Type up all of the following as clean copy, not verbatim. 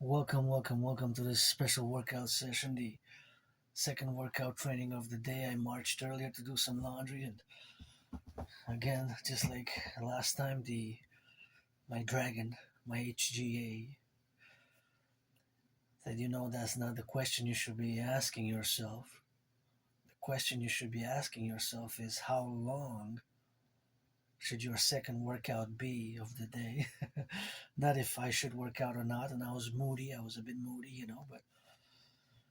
Welcome to this special workout session, the second workout training of the day. I marched earlier to do some laundry, and again, just like last time, the my dragon, my HGA, said, that's not the question you should be asking yourself. The question you should be asking yourself is how long should your second workout be of the day? Not if I should work out or not. And I was moody. I was a bit moody, but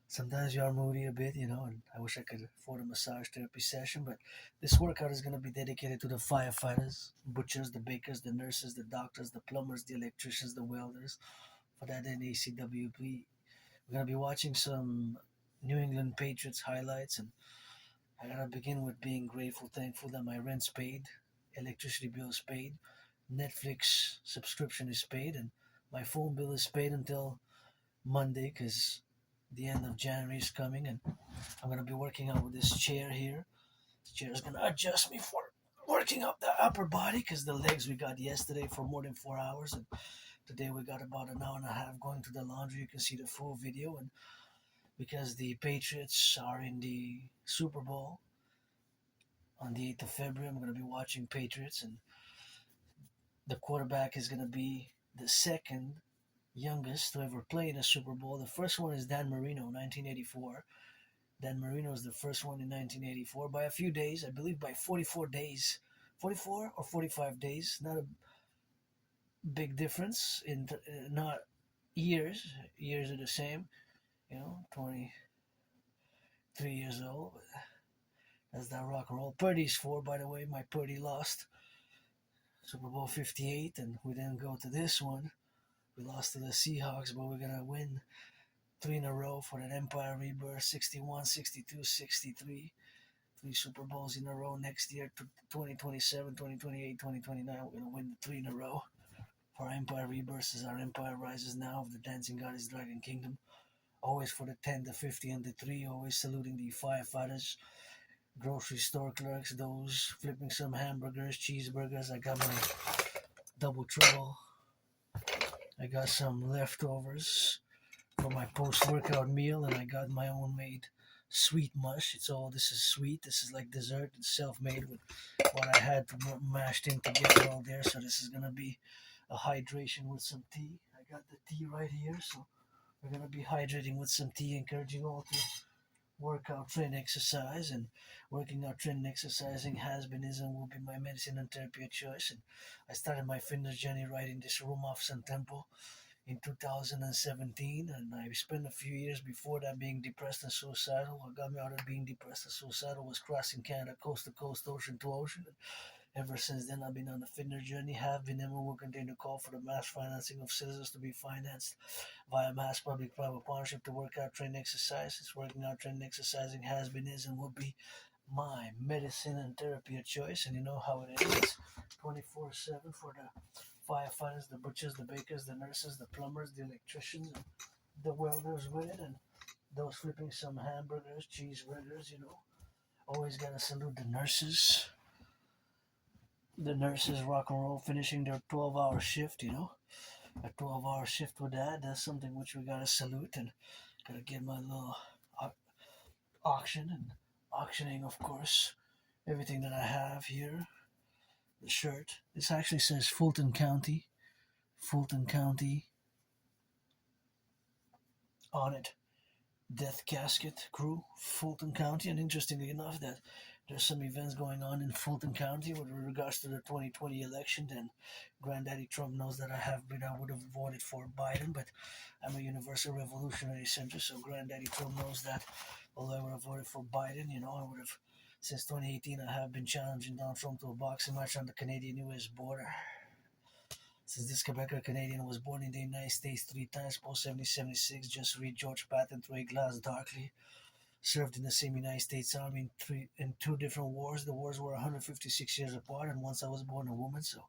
sometimes you are moody a bit, and I wish I could afford a massage therapy session, but this workout is going to be dedicated to the firefighters, butchers, the bakers, the nurses, the doctors, the plumbers, the electricians, the welders. For that NACWP, we're going to be watching some New England Patriots highlights, and I got to begin with being grateful, thankful that my rent's paid, electricity bill is paid, Netflix subscription is paid, and my phone bill is paid until Monday because the end of January is coming, and I'm gonna be working out with this chair here. This chair is gonna adjust me for working up the upper body because the legs we got yesterday for more than 4 hours, and today we got about an hour and a half going to the laundry. You can see the full video, and because the Patriots are in the Super Bowl on the 8th of February, I'm gonna be watching Patriots, and the quarterback is gonna be the second youngest to ever play in a Super Bowl. The first one is Dan Marino, 1984. Dan Marino is the first one in 1984 by a few days, I believe by 44 days, 44 or 45 days. Not a big difference in not years. Years are the same, 23 years old. But that's that rock and roll. Purdy's four, by the way. My Purdy lost Super Bowl 58, and we didn't go to this one. We lost to the Seahawks, but we're gonna win three in a row for that Empire Rebirth: 61, 62, 63. Three Super Bowls in a row next year, 2027, 2028, 2029. We're going to win the three in a row. For our Empire Rebirth as our Empire rises now of the Dancing Goddess Dragon Kingdom. Always for the 10, the 50, and the 3. Always saluting the firefighters, grocery store clerks, those flipping some hamburgers, cheeseburgers. I got my double trouble. I got some leftovers for my post-workout meal, and I got my own made sweet mush. This is sweet. This is like dessert. It's self-made with what I had mashed in to get it all there. So this is gonna be a hydration with some tea. I got the tea right here, so we're gonna be hydrating with some tea, encouraging all to work out, train, exercise, and working out, train, and exercising has been, is, and will be my medicine and therapy of choice. And I started my fitness journey right in this room off Sun Temple in 2017, and I spent a few years before that being depressed and suicidal. What got me out of being depressed and suicidal was crossing Canada coast to coast, ocean to ocean. And ever since then, I've been on a fitness journey, have been and will continue to call for the mass financing of citizens to be financed via mass public-private partnership to work out, train, exercise. It's working out, train, exercising has been, is, and will be my medicine and therapy of choice. And you know how it is. It's 24/7 for the firefighters, the butchers, the bakers, the nurses, the plumbers, the electricians, and the welders with it, and those flipping some hamburgers, cheeseburgers, Always gotta salute the nurses. The nurses rock and roll finishing their 12-hour shift, A 12-hour shift with that's something which we gotta salute, and gotta get my little auction and auctioning, of course, everything that I have here. The shirt. This actually says Fulton County. Fulton County on it. Death Casket Crew, Fulton County. And interestingly enough, that there's some events going on in Fulton County with regards to the 2020 election. And Granddaddy Trump knows that I would have voted for Biden, but I'm a Universal Revolutionary Center, so Granddaddy Trump knows that although I would have voted for Biden, I would have, since 2018, I have been challenging Donald Trump to a boxing match on the Canadian-US border. Since this Quebecer Canadian was born in the United States 3 times post 1776, just read George Patton through a glass darkly. Served in the same United States Army in two different wars. The wars were 156 years apart, and once I was born a woman. So,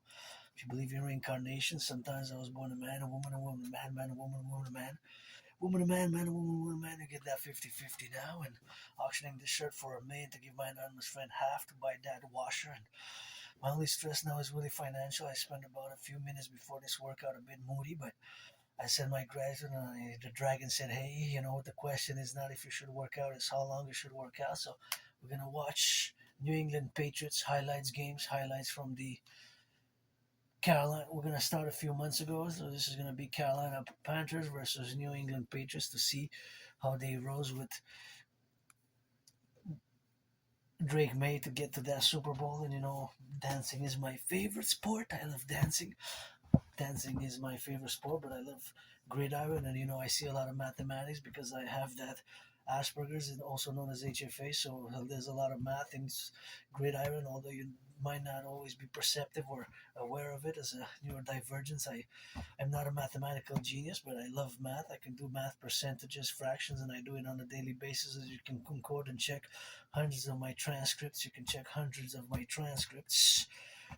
if you believe in reincarnation, sometimes I was born a man, a woman, a man, man, a woman, a man, woman, a man, man, a woman, a man. You get that 50-50 now, and auctioning this shirt for $1 million to give my anonymous friend half to buy that washer. And my only stress now is really financial. I spent about a few minutes before this workout a bit moody, but I said my gratitude, and the dragon said, "Hey, the question is not if you should work out; it's how long you should work out." So we're gonna watch New England Patriots highlights from the Carolina. We're gonna start a few months ago, so this is gonna be Carolina Panthers versus New England Patriots to see how they rose with Drake May to get to that Super Bowl. And dancing is my favorite sport. I love dancing. Dancing is my favorite sport, but I love gridiron, and I see a lot of mathematics because I have that Asperger's, and also known as HFA. So there's a lot of math in gridiron, although you might not always be perceptive or aware of it as a neurodivergence. I'm not a mathematical genius, but I love math. I can do math, percentages, fractions, and I do it on a daily basis. As you can concord and check hundreds of my transcripts. You can check hundreds of my transcripts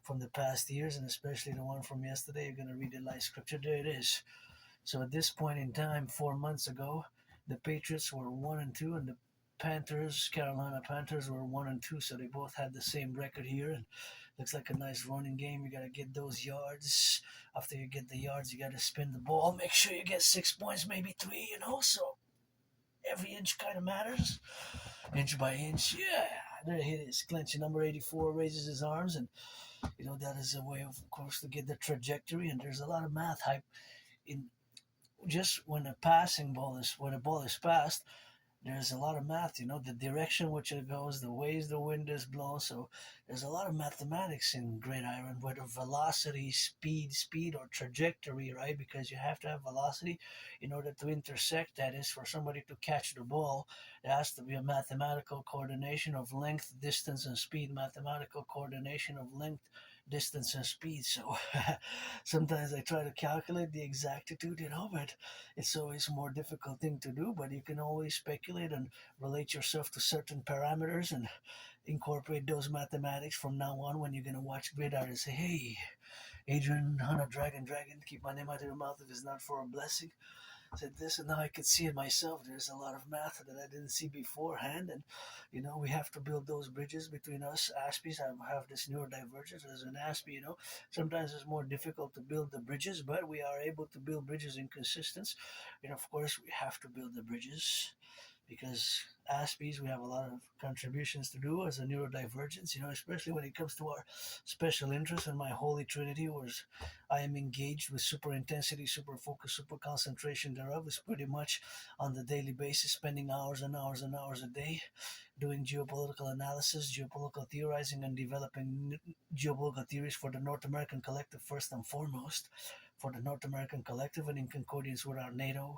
from the past years, and especially the one from yesterday. You're going to read the live scripture. There it is. So at this point in time, 4 months ago, the Patriots were 1-2, and the Carolina Panthers, were 1-2. So they both had the same record here, and looks like a nice running game. You got to get those yards. After you get the yards, you got to spin the ball. Make sure you get 6 points, maybe 3. So every inch kind of matters, inch by inch. Yeah, there it is. Clenching number 84 raises his arms, and that is a way, of course, to get the trajectory. And there's a lot of math hype in just when a ball is passed. There's a lot of math, the direction which it goes, the ways the wind is blown. So there's a lot of mathematics in gridiron, whether velocity, speed, or trajectory, right? Because you have to have velocity in order to intersect. That is, for somebody to catch the ball, there has to be a mathematical coordination of length, distance, and speed. Mathematical coordination of length, distance, and speed. So sometimes I try to calculate the exactitude, but it's always a more difficult thing to do. But you can always speculate and relate yourself to certain parameters and incorporate those mathematics from now on when you're going to watch gridiron and say, "Hey, Adrian, Hana, Dragon, keep my name out of your mouth if it's not for a blessing." Said this, and now I could see it myself. There's a lot of math that I didn't see beforehand, and we have to build those bridges between us Aspies. I have this neurodivergence as an Aspie. Sometimes it's more difficult to build the bridges, but we are able to build bridges in consistence. And of course, we have to build the bridges because Aspies, we have a lot of contributions to do as a neurodivergence, especially when it comes to our special interests. And my holy trinity was I am engaged with super intensity, super focus, super concentration thereof is pretty much on the daily basis, spending hours and hours and hours a day doing geopolitical analysis, geopolitical theorizing, and developing geopolitical theories for the North American Collective first and foremost. For the North American Collective, and in concordance with our NATO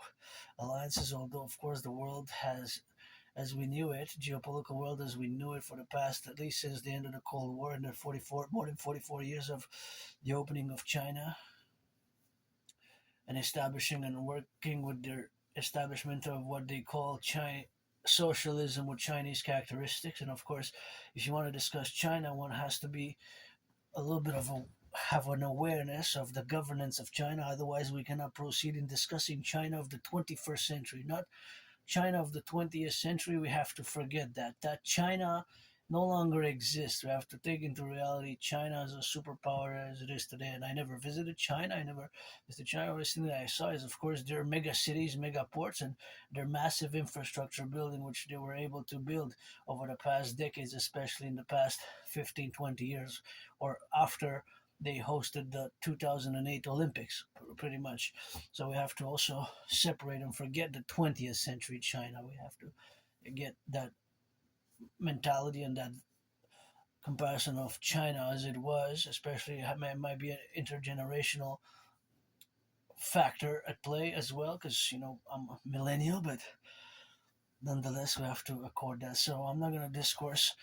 alliances, although of course the world has, as we knew it, geopolitical world as we knew it for the past, at least since the end of the Cold War and the more than 44 years of the opening of China and establishing and working with their establishment of what they call China socialism with Chinese characteristics. And of course, if you want to discuss China, one has to be a little bit of a have an awareness of the governance of China. Otherwise, we cannot proceed in discussing China of the 21st century, not China of the 20th century. We have to forget that China no longer exists. We have to take into reality China as a superpower as it is today. And I never visited China. I never visited China. The only thing that I saw is, of course, their mega cities, mega ports, and their massive infrastructure building, which they were able to build over the past decades, especially in the past 15, 20 years, or after they hosted the 2008 Olympics, pretty much. So we have to also separate and forget the 20th century China. We have to get that mentality and that comparison of China as it was, especially it might be an intergenerational factor at play as well, because I'm a millennial, but nonetheless we have to accord that. So I'm not going to discourse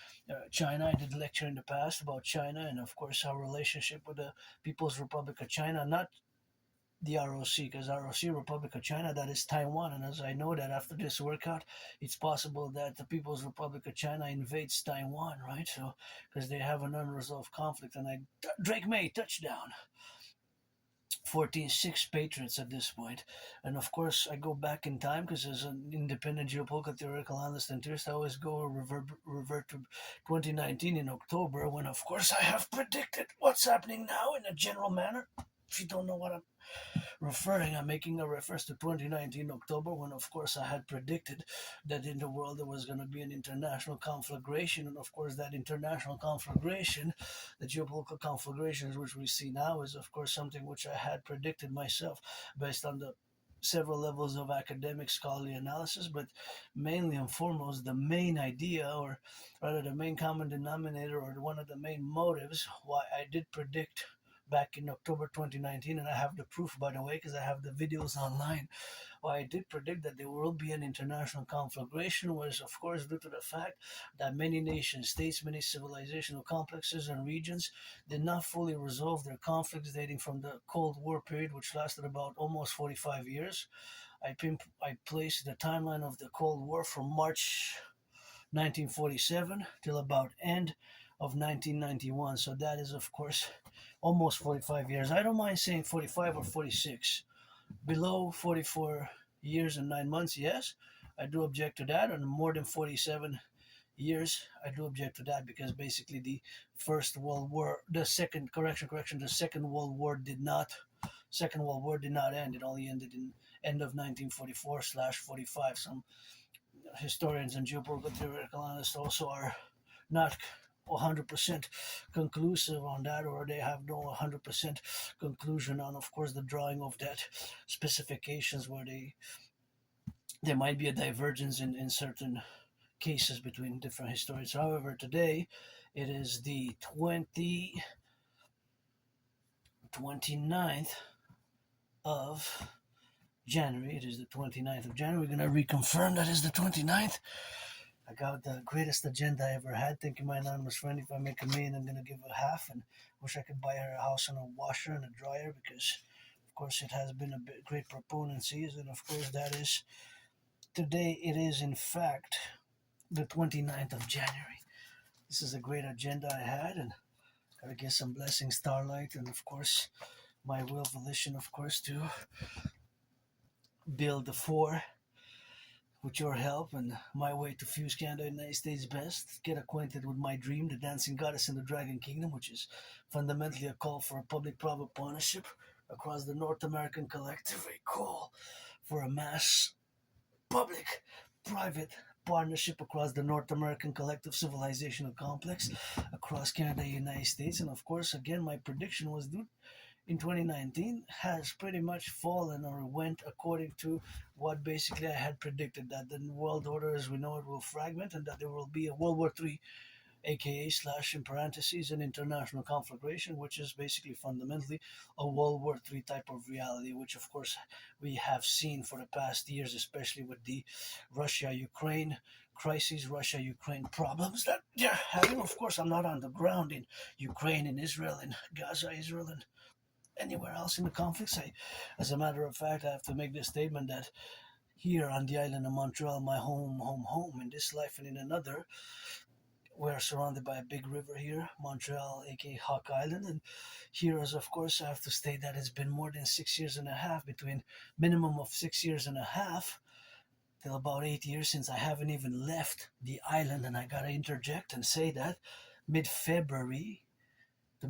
China. I did lecture in the past about China and of course our relationship with the People's Republic of China, not the ROC, because ROC, Republic of China, that is Taiwan. And as I know that after this workout, it's possible that the People's Republic of China invades Taiwan, right? So, because they have an unresolved conflict. And Drake May, touchdown. 14-6 Patriots at this point. And of course, I go back in time because as an independent geopolitical theoretical analyst and theorist, I always go revert to 2019 in October when, of course, I have predicted what's happening now in a general manner. if you don't know what I'm referring, I'm making a reference to 2019 October, when of course I had predicted that in the world there was going to be an international conflagration, and of course that international conflagration, the geopolitical conflagrations which we see now, is of course something which I had predicted myself based on the several levels of academic scholarly analysis, but mainly and foremost the main idea, or rather the main common denominator, or one of the main motives why I did predict back in October 2019, and I have the proof, by the way, because I have the videos online. Why I did predict that there will be an international conflagration was, of course, due to the fact that many nation states, many civilizational complexes and regions did not fully resolve their conflicts dating from the Cold War period, which lasted about almost 45 years. I placed the timeline of the Cold War from March 1947 till about end of 1991. So that is, of course, almost 45 years. I don't mind saying 45 or 46. Below 44 years and 9 months, yes, I do object to that. And more than 47 years, I do object to that, because basically the First World War, the second, the Second World War did not, end. It only ended in end of 1944/45. Some historians and geopolitical theoretical analysts also are not 100% conclusive on that, or they have no 100% conclusion on, of course, the drawing of that specifications, where there might be a divergence in certain cases between different historians. However, today it is the 29th of January. It is the 29th of January. We're going to reconfirm that is the 29th. I got the greatest agenda I ever had. Thank you, my anonymous friend. If I make $1 million, I'm going to give a half, and wish I could buy her a house and a washer and a dryer, because, of course, it has been a great proponency. And, of course, that is today. It is, in fact, the 29th of January. This is a great agenda I had, and got to get some blessings, starlight, and, of course, my will, volition, of course, to build the 4 with your help, and my way to fuse Canada and the United States best. Get acquainted with my dream, the dancing goddess in the dragon kingdom, which is fundamentally a call for a public-private partnership across the North American collective, a call for a mass public-private partnership across the North American collective civilizational complex across Canada and the United States. And of course, again, my prediction was due in 2019 has pretty much fallen, or went according to what basically I had predicted, that the world order as we know it will fragment, and that there will be a World War III, aka / in parentheses, an international conflagration, which is basically fundamentally a World War III type of reality, which of course we have seen for the past years, especially with the Russia-Ukraine crises, Russia-Ukraine problems that they're having. Of course, I'm not on the ground in Ukraine, in Israel, in Gaza, Israel, and anywhere else in the conflicts. As a matter of fact, I have to make this statement that here on the island of Montreal, my home, in this life and in another, we're surrounded by a big river here, Montreal, aka Hawk Island. And here, as of course, I have to state that it's been more than 6 years and a half, between minimum of 6 years and a half till about 8 years, since I haven't even left the island. And I gotta interject and say that mid-February to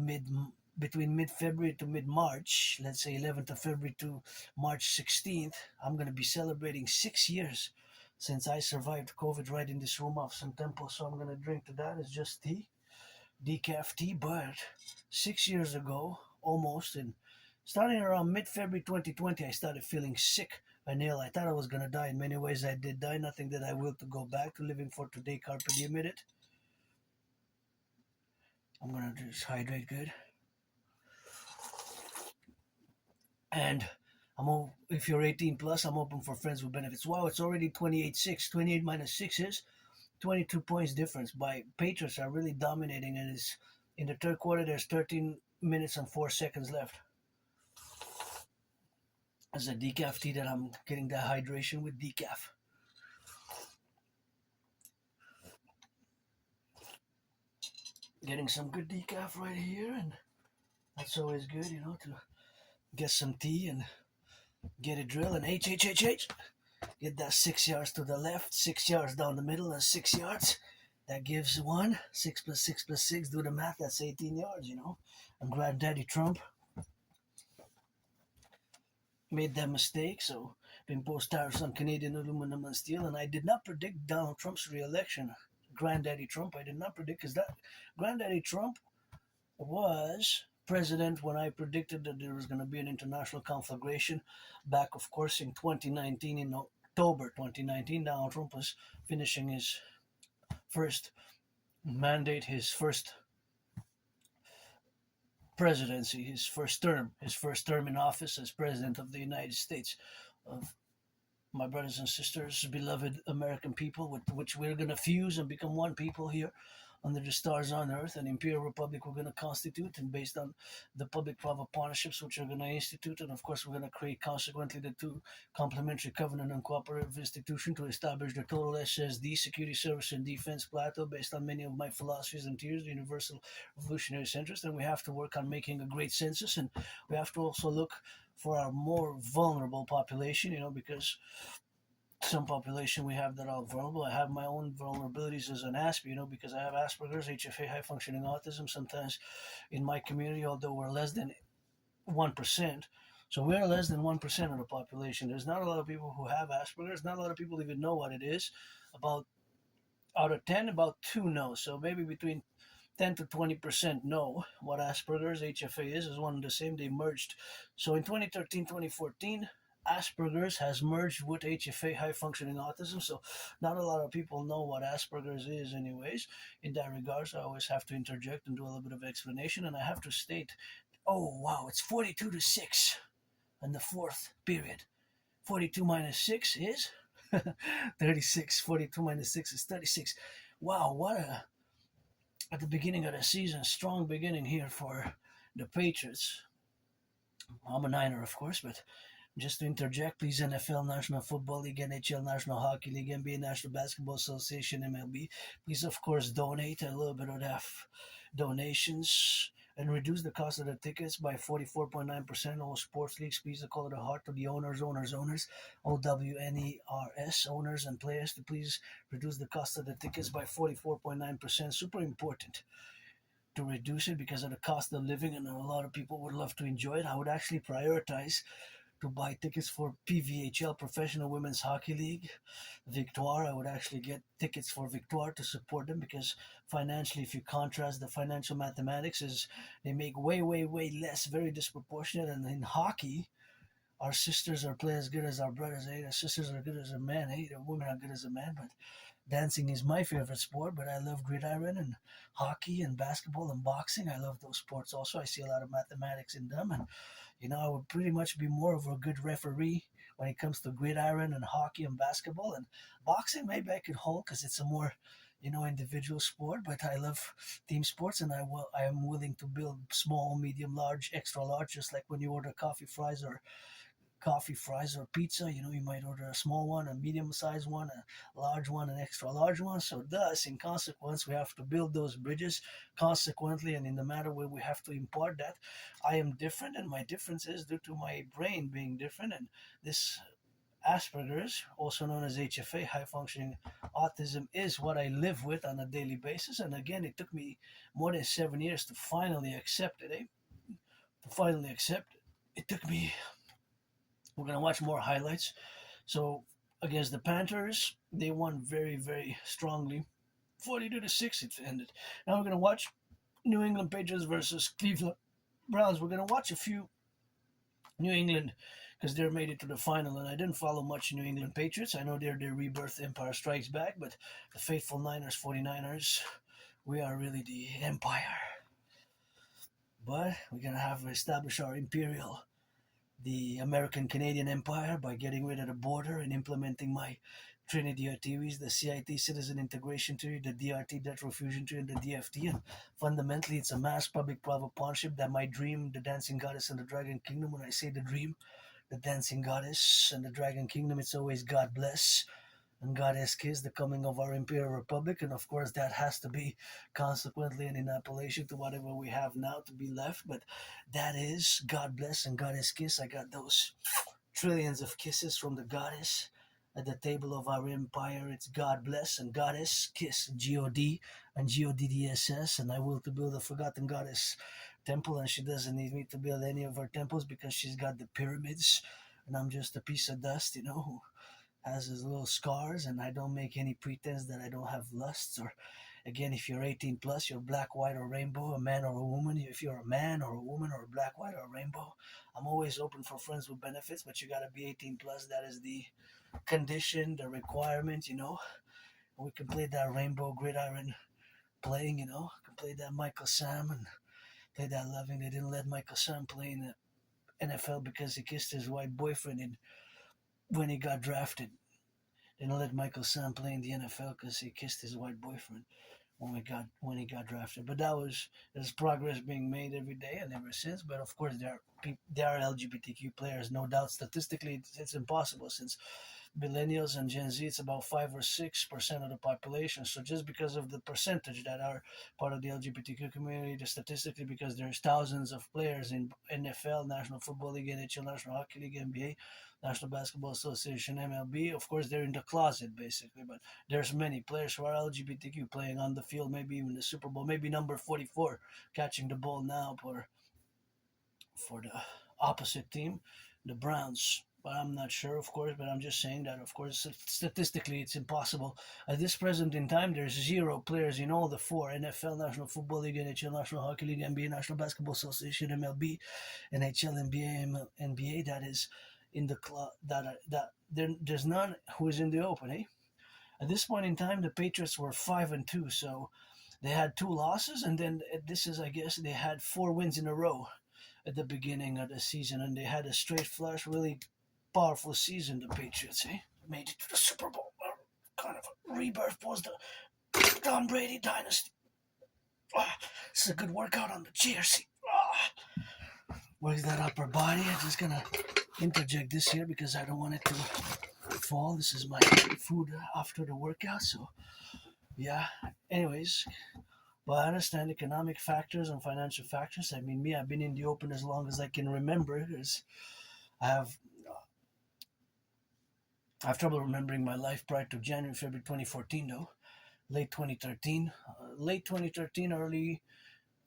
between mid-February to mid-March, let's say 11th of February to March 16th, I'm going to be celebrating 6 years since I survived COVID right in this room off some temple. So I'm going to drink to that. It's just tea, decaf tea. But 6 years ago, almost, and starting around mid-February 2020, I started feeling sick and ill. I thought I was going to die. In many ways, I did die. Nothing that I will to go back to living for today. Carpe diem it. I'm going to just hydrate good. And if you're 18 plus, I'm open for friends with benefits. Wow, it's already 28-6. 28 minus 6 is 22 points difference. By Patriots are really dominating, and it's in the third quarter. There's 13 minutes and 4 seconds left. As a decaf tea that I'm getting that hydration with decaf. Getting some good decaf right here, and that's always good, to get some tea and get it drilled. And H. Get that 6 yards to the left, 6 yards down the middle, and 6 yards. That gives 1. 6 plus 6, do the math, that's 18 yards, And Granddaddy Trump made that mistake. So they imposed tariffs on Canadian aluminum and steel, and I did not predict Donald Trump's re-election. Granddaddy Trump, I did not predict, because that Granddaddy Trump was president when I predicted that there was going to be an international conflagration back, of course, in 2019. In October 2019, Donald Trump was finishing his first mandate, his first presidency, his first term in office as president of the United States of my brothers and sisters, beloved American people, with which we're going to fuse and become one people here under the stars on earth. An imperial republic we're going to constitute, and based on the public-private partnerships which we're going to institute, and of course we're going to create consequently the two complementary covenant and cooperative institution to establish the total SSD, security, service, and defense plateau based on many of my philosophies and theories, the universal revolutionary centrist. And we have to work on making a great census, and we have to also look for our more vulnerable population, because some population we have that are vulnerable. I have my own vulnerabilities as an Asp, because I have Asperger's, HFA, high functioning autism. Sometimes in my community, although we're less than 1%, so we're less than 1% of the population. There's not a lot of people who have Asperger's. Not a lot of people even know what it is. About out of 10, about 2 know. So maybe between 10 to 20% know what Asperger's, HFA is one and the same. They merged. So in 2013, 2014, Asperger's has merged with HFA, high functioning autism. So not a lot of people know what Asperger's is, anyways. In that regards, I always have to interject and do a little bit of explanation. And I have to state, oh, wow, it's 42 to 6 in the fourth period. 42 minus 6 is 36. 42 minus 6 is 36. Wow, at the beginning of the season, strong beginning here for the Patriots. I'm a Niner, of course, but just to interject, please, NFL, National Football League, NHL, National Hockey League, NBA, National Basketball Association, MLB, please, of course, donate a little bit of that donations and reduce the cost of the tickets by 44.9%. All sports leagues, please, call it a heart to the owners, OWNERS, owners and players, to please reduce the cost of the tickets by 44.9%. Super important to reduce it because of the cost of living, and a lot of people would love to enjoy it. I would actually prioritize to buy tickets for PVHL, Professional Women's Hockey League, Victoire. I would actually get tickets for Victoire to support them, because financially, if you contrast the financial mathematics, is they make way, way, way less, very disproportionate. And in hockey, our sisters are play as good as our brothers. Our sisters are good as a man. The women are good as a man. But dancing is my favorite sport, but I love gridiron and hockey and basketball and boxing. I love those sports also. I see a lot of mathematics in them, and I would pretty much be more of a good referee when it comes to gridiron and hockey and basketball. And boxing, maybe I could hold because it's a more, individual sport. But I love team sports, and I am willing to build small, medium, large, extra large, just like when you order coffee, fries, or pizza. You might order a small one, a medium-sized one, a large one, an extra large one. So thus, in consequence, we have to build those bridges consequently, and in the matter where we have to impart that I am different, and my difference is due to my brain being different, and this Asperger's, also known as HFA, high functioning autism, is what I live with on a daily basis. And again, it took me more than 7 years to finally accept it. To finally accept it. It took me. We're going to watch more highlights. So, against the Panthers, they won very, very strongly. 42 to 6 it ended. Now we're going to watch New England Patriots versus Cleveland Browns. We're going to watch a few New England, because they made it to the final, and I didn't follow much New England Patriots. I know they're their rebirth, Empire Strikes Back, but the faithful Niners, 49ers, we are really the Empire. But we're going to have to establish our Imperial, the American Canadian Empire, by getting rid of the border and implementing my Trinity of theories, the CIT, Citizen Integration Theory, the DRT, Debt Refusion Theory, and the DFT. And fundamentally, it's a mass public-private partnership that my dream, the Dancing Goddess and the Dragon Kingdom. When I say the dream, the Dancing Goddess and the Dragon Kingdom, it's always God bless and God has kissed the coming of our Imperial Republic. And of course, that has to be consequently an appellation to whatever we have now to be left. But that is God bless and God has kissed. I got those trillions of kisses from the goddess at the table of our empire. It's God bless and Goddess kiss, G-O-D and G-O-D-D-S-S. And I will to build a forgotten goddess temple, and she doesn't need me to build any of her temples because she's got the pyramids and I'm just a piece of dust, who has his little scars, and I don't make any pretense that I don't have lusts. Or again, if you're 18 plus, you're black, white, or rainbow, a man or a woman. If you're a man or a woman or black, white, or rainbow, I'm always open for friends with benefits, but you gotta be 18 plus. That is the condition, the requirement. We can play that rainbow gridiron playing. Can play that Michael Sam and play that loving. They didn't let Michael Sam play in the NFL because he kissed his white boyfriend when he got drafted. They didn't let Michael Sam play in the NFL because he kissed his white boyfriend when he got drafted. But there's progress being made every day and ever since. But of course, there are LGBTQ players, no doubt. Statistically, it's impossible since millennials and Gen Z, it's about 5 or 6% of the population. So just because of the percentage that are part of the LGBTQ community, just statistically, because there's thousands of players in NFL, National Football League, NHL, National Hockey League, NBA, National Basketball Association, MLB. Of course, they're in the closet basically, but there's many players who are LGBTQ playing on the field, maybe even the Super Bowl, maybe number 44 catching the ball now for the opposite team, the Browns. But I'm not sure, of course. But I'm just saying that, of course, statistically, it's impossible. At this present in time, there's 0 players in all the 4: NFL, National Football League, NHL, National Hockey League, NBA, National Basketball Association, MLB, NHL, NBA that is in the club there's none who is in the open. At this point in time, the Patriots were 5-2, so they had 2 losses, and then this is, I guess, they had 4 wins in a row at the beginning of the season, and they had a straight flush, really powerful season. The Patriots, made it to the Super Bowl. Kind of a rebirth was the Tom Brady dynasty. This is a good workout on the chair seat. Works that upper body. I'm just gonna interject this here because I don't want it to fall. This is my food after the workout. So yeah. Anyways, but I understand economic factors and financial factors. I mean, I've been in the open as long as I can remember. Because I have trouble remembering my life prior to January, February 2014, though. Late 2013, early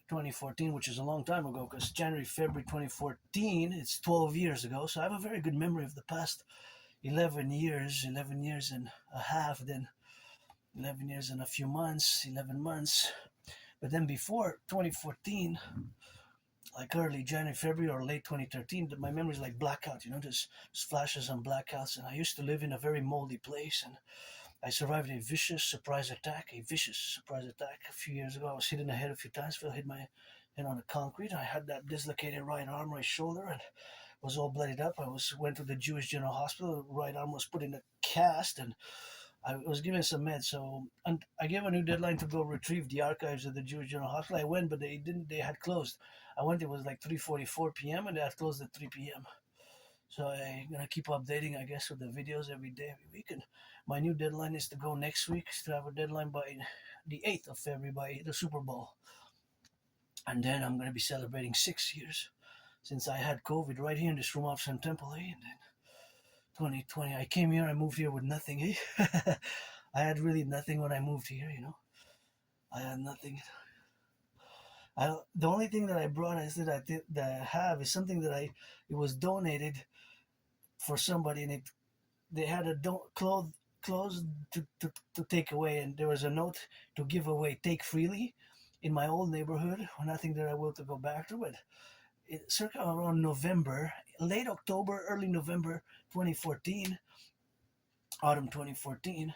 2014, which is a long time ago, because January, February 2014, it's 12 years ago. So I have a very good memory of the past 11 years and a half, then 11 years and a few months, 11 months. But then before 2014, like early January, February, or late 2013, my memory is like blackout, just flashes and blackouts. And I used to live in a very moldy place, and I survived a vicious surprise attack a few years ago. I was hit in the head a few times, hit my head on the concrete. I had that dislocated right arm, right shoulder, and was all bloodied up. Went to the Jewish General Hospital. Right arm was put in a cast, and I was given some meds. So and I gave a new deadline to go retrieve the archives of the Jewish General Hospital. I went, but they didn't. They had closed. I went. It was like 3:44 p.m. and they had closed at 3 p.m. So I'm gonna keep updating, I guess, with the videos every day, every week. And my new deadline is to go next week, to have a deadline by the 8th of February, by the Super Bowl. And then I'm gonna be celebrating 6 years since I had COVID right here in this room off Sun Temple, And then 2020, I came here. I moved here with nothing, I had really nothing when I moved here. I had nothing. The only thing that I brought that I have is something it was donated for somebody, and they had a clothes to take away, and there was a note to give away, take freely, in my old neighborhood. Nothing that I will to go back to, but circa around November, late October, early November 2014, autumn 2014.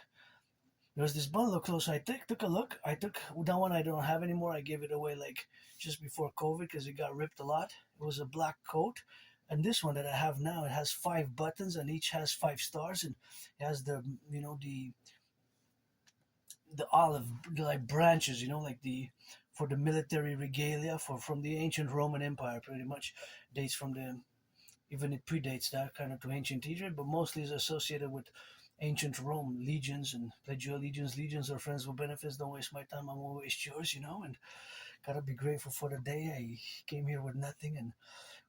There was this bundle of clothes. I took a look. I took that one I don't have anymore. I gave it away like just before COVID because it got ripped a lot. It was a black coat. And this one that I have now, it has 5 buttons and each has 5 stars, and it has the olive like branches, like for the military regalia from the ancient Roman Empire. Pretty much dates from even it predates that kind of to ancient Egypt, but mostly is associated with ancient Rome, legions, and pledge your allegiance. Legions are friends with benefits. Don't waste my time. I won't waste yours. And gotta be grateful for the day. I came here with nothing, and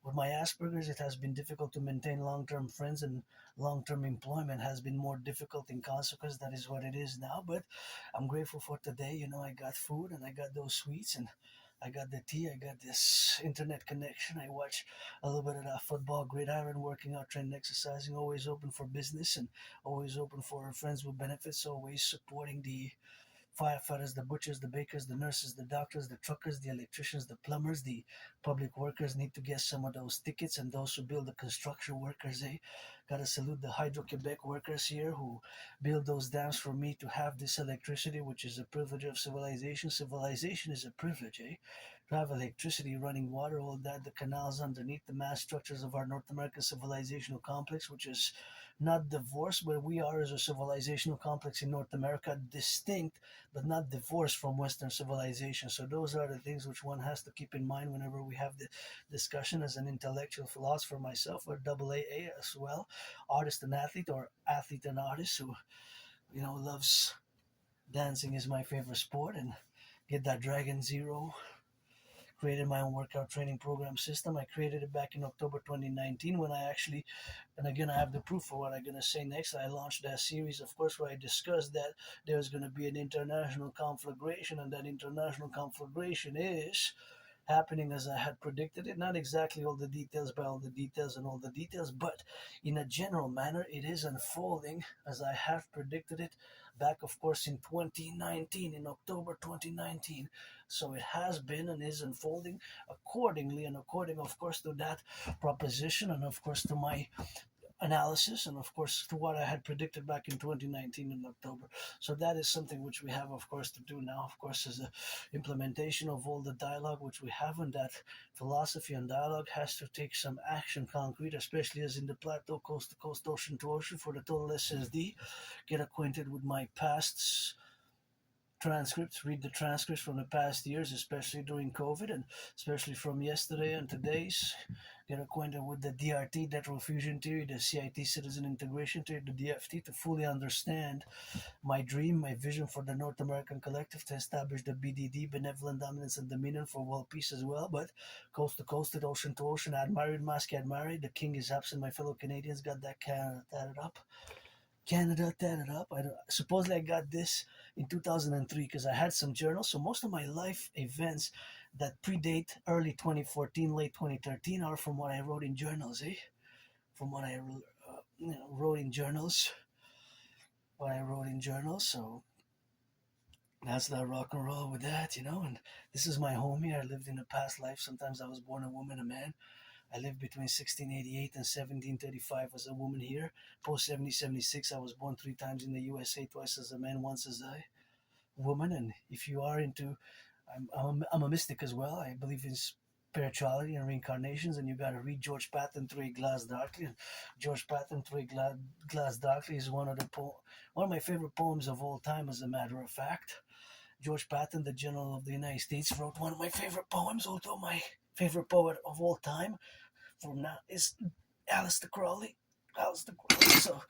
with my Asperger's, it has been difficult to maintain long-term friends, and long-term employment has been more difficult in consequence. That is what it is now. But I'm grateful for today. I got food and I got those sweets, and I got the tea, I got this internet connection. I watch a little bit of that football, gridiron, working out, training, exercising, always open for business and always open for friends with benefits, always supporting the firefighters, the butchers, the bakers, the nurses, the doctors, the truckers, the electricians, the plumbers, the public workers need to get some of those tickets, and those who build the construction workers, eh? Gotta salute the Hydro Quebec workers here who build those dams for me to have this electricity, which is a privilege of civilization. Civilization is a privilege, eh? To have electricity, running water, all that, the canals underneath the mass structures of our North American civilizational complex, which is not divorced, but we are as a civilizational complex in North America, distinct but not divorced from Western civilization. So those are the things which one has to keep in mind whenever we have the discussion as an intellectual philosopher myself, or double AA as well, artist and athlete, or athlete and artist who loves dancing is my favorite sport, and get that Dragon Zero. Created my own workout training program system. I created it back in October 2019 when I actually, and again, I have the proof for what I'm going to say next. I launched that series, of course, where I discussed that there was going to be an international conflagration, and that international conflagration is happening as I had predicted it. Not exactly all the details by all the details and all the details, but in a general manner, it is unfolding as I have predicted it back, of course, in 2019, in October 2019. So it has been and is unfolding accordingly, and according, of course, to that proposition, and of course to my analysis, and of course to what I had predicted back in 2019 in October. So that is something which we have, of course, to do now, of course, as a implementation of all the dialogue which we have, and that philosophy and dialogue has to take some action concrete, especially as in the plateau, coast to coast, ocean to ocean, for the total SSD. Get acquainted with my past transcripts, read the transcripts from the past years, especially during COVID, and especially from yesterday and today's. Get acquainted with the DRT, Detrol Fusion Theory, the CIT Citizen Integration Theory, the DFT, to fully understand my dream, my vision for the North American Collective, to establish the BDD, Benevolent Dominance and Dominion, for world peace as well. But coast to coast, ocean to ocean, admired, mask, admired. The king is absent, my fellow Canadians. Got that Canada tatted up. Canada tatted up. Supposedly I got this in 2003 because I had some journals. So most of my life events that predate early 2014, late 2013 are from what I wrote in journals, eh? From what I wrote in journals. What I wrote in journals. So that's the rock and roll with that. And this is my home here. I lived in a past life. Sometimes I was born a woman, a man. I lived between 1688 and 1735 as a woman here. Post 1776, I was born 3 times in the USA, twice as a man, once as a woman. And if you are into, I'm a mystic as well. I believe in spirituality and reincarnations, and you got to read George Patton Through a Glass Darkly. And George Patton Through a Glass Darkly is one of my favorite poems of all time, as a matter of fact. George Patton, the General of the United States, wrote one of my favorite poems, although my favorite poet of all time from now is Aleister Crowley. Aleister Crowley. So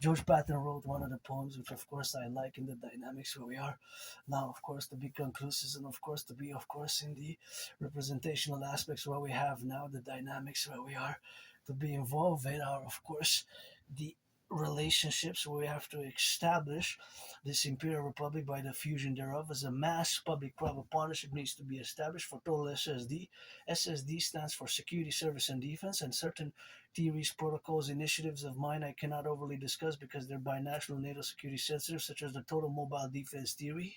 George Patton wrote one of the poems, which of course I like, in the dynamics where we are now, of course, to be conclusive, and of course to be, of course, in the representational aspects where we have now the dynamics where we are to be involved in are, of course, the relationships where we have to establish this imperial republic by the fusion thereof as a mass public-private partnership needs to be established for total SSD. SSD stands for security, service, and defense, and certain theories, protocols, initiatives of mine I cannot overly discuss because they're binational NATO security sensitive, such as the total mobile defense theory.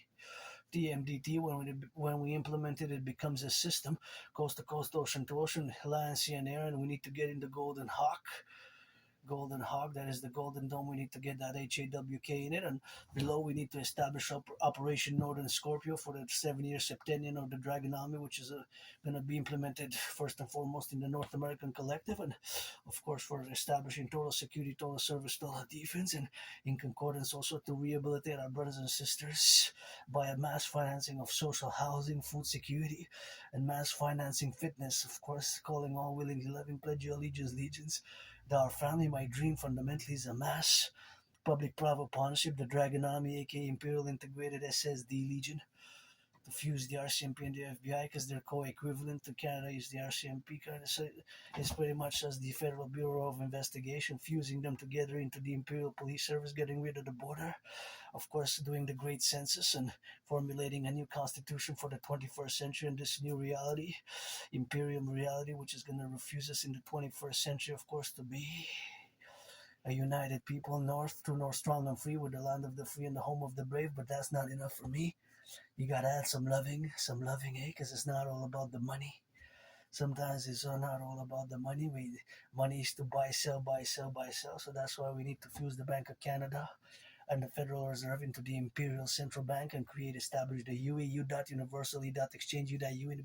TMDT, when we implement it, it becomes a system, coast to coast, ocean to ocean, land, sea, and air, and we need to get in the Golden Hawk, that is the Golden Dome. We need to get that HAWK in it, and below we need to establish Operation Northern Scorpio for the 7-year septennial of the Dragon Army, which is going to be implemented first and foremost in the North American Collective, and of course for establishing total security, total service, total defense, and in concordance also to rehabilitate our brothers and sisters by a mass financing of social housing, food security, and mass financing fitness, of course, calling all willing 11, pledge your allegiance, legions. Our family, my dream fundamentally is a mass public-private partnership, the Dragon Army, aka Imperial Integrated SSD Legion, to fuse the RCMP and the FBI because they're co-equivalent to Canada is the RCMP kind of. So it's pretty much as the Federal Bureau of Investigation, fusing them together into the Imperial Police Service, getting rid of the border. Of course, doing the Great Census and formulating a new constitution for the 21st century and this new reality, Imperium reality, which is going to refuse us in the 21st century, of course, to be a united people, north to north, strong and free, with the land of the free and the home of the brave. But that's not enough for me. You gotta add some loving, because it's not all about the money. Sometimes it's not all about the money. Money is to buy, sell, buy, sell, buy, sell. So that's why we need to fuse the Bank of Canada and the Federal Reserve into the Imperial Central Bank and establish the UEU universally exchange U.U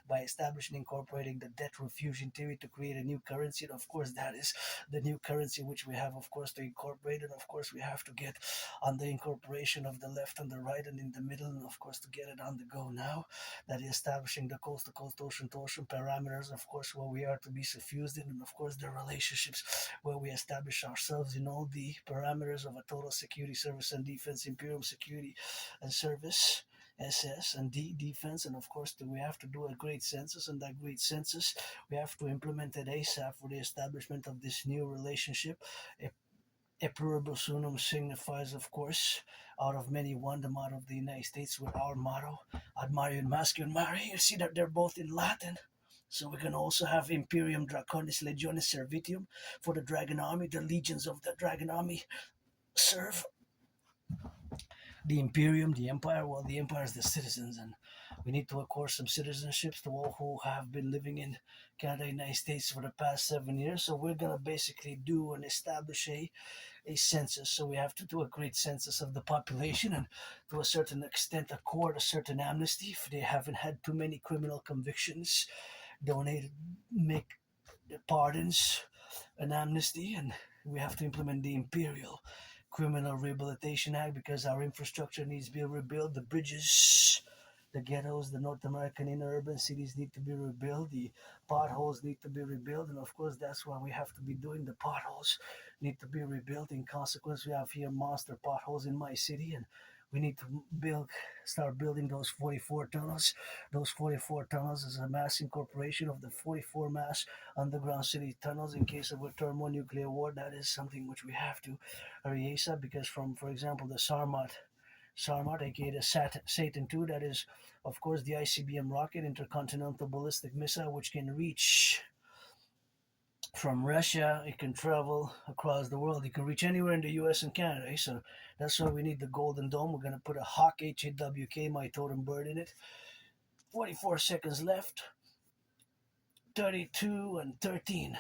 by establishing and incorporating the debt refusion theory to create a new currency. And of course, that is the new currency which we have, of course, to incorporate. And of course, we have to get on the incorporation of the left and the right and in the middle, and of course, to get it on the go now. That is establishing the coast to coast, ocean to ocean parameters, of course, where we are to be suffused in, and of course, the relationships where we establish ourselves in all the parameters of a total security service and defense, Imperium security and service, SS and D defense. And of course, we have to do a great census, and that great census we have to implement it ASAP for the establishment of this new relationship. E pluribus unum signifies, of course, out of many one, the motto of the United States, with our motto, ad Marium Masculine Mare. You see that they're both in Latin. So we can also have Imperium, Draconis, Legionis, Servitium for the Dragon Army. The legions of the Dragon Army serve the Imperium, the Empire. Well, the Empire is the citizens, and we need to accord some citizenships to all who have been living in Canada, United States for the past 7 years. So we're gonna basically do and establish a census. So we have to do a great census of the population, and to a certain extent accord a certain amnesty if they haven't had too many criminal convictions, donated, make the pardons, an amnesty, and we have to implement the Imperial Criminal Rehabilitation Act because our infrastructure needs to be rebuilt. The bridges, the ghettos, the North American inner urban cities need to be rebuilt. The potholes need to be rebuilt. And of course, that's why we have to be doing the potholes need to be rebuilt. In consequence, we have here monster potholes in my city, and we need to start building those 44 tunnels. Those 44 tunnels is a mass incorporation of the 44 mass underground city tunnels in case of a thermonuclear war. That is something which we have to hurry ASAP because from, for example, the Sarmat, aka the Satan 2, that is, of course, the ICBM rocket, intercontinental ballistic missile, which can reach from Russia. It can travel across the world. It can reach anywhere in the US and Canada. So that's why we need the Golden Dome. We're going to put a Hawk HAWK, my totem bird, in it. 44 seconds left. 32 and 13.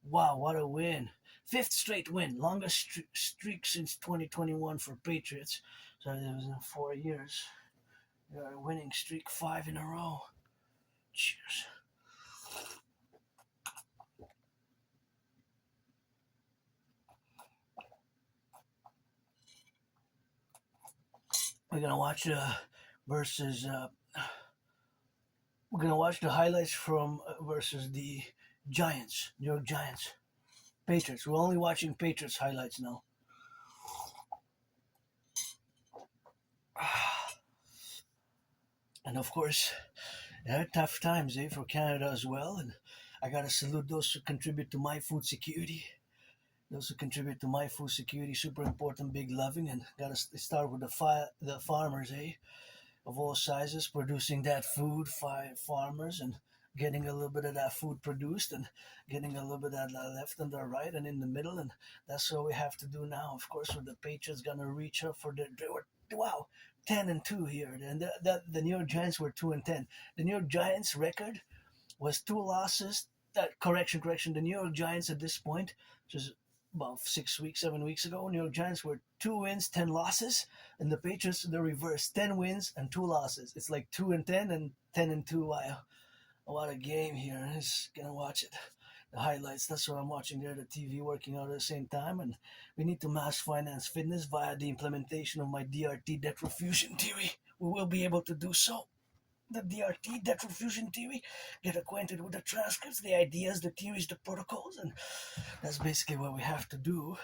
Wow, what a win. Fifth straight win. Longest streak since 2021 for Patriots. So it was in 4 years. They're winning streak 5 in a row. Cheers. We're gonna watch versus. We're gonna watch the highlights from versus the Giants, New York Giants, Patriots. We're only watching Patriots highlights now. And of course, they're tough times, for Canada as well. And I gotta salute those who contribute to my food security. Those who contribute to my food security, super important, big loving, and gotta start with the farmers, of all sizes, producing that food, farmers, and getting a little bit of that food produced, and getting a little bit of that left and the right and in the middle, and that's what we have to do now. Of course, with the Patriots gonna reach up for wow, 10-2 here, and the New York Giants were 2-10. The New York Giants record was 2 losses. Correction. The New York Giants at this point, which is about 7 weeks ago, New York Giants were 2 wins, 10 losses, and the Patriots the reverse, 10 wins and 2 losses. It's like 2-10 and 10-2. Wow, what a game here! I'm just gonna watch it, the highlights. That's what I'm watching there. The TV working out at the same time, and we need to mass finance fitness via the implementation of my DRT debt refusion theory. We will be able to do so. The DRT, debt refusion theory, get acquainted with the transcripts, the ideas, the theories, the protocols, and that's basically what we have to do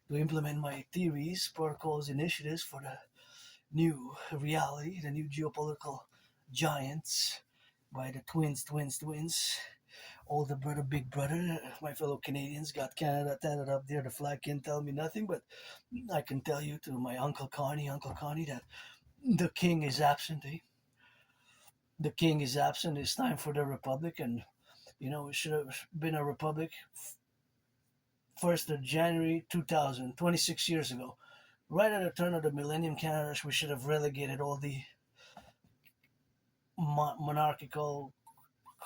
to implement my theories, protocols, initiatives for the new reality, the new geopolitical giants by the twins. Older brother, big brother. My fellow Canadians got Canada tatted up there. The flag can't tell me nothing, but I can tell you to my Uncle Connie, that the king is absent. Eh? The king is absent. It's time for the republic, and it should have been a republic 1st of January 2000, 26 years ago. Right at the turn of the millennium, Canada, we should have relegated all the monarchical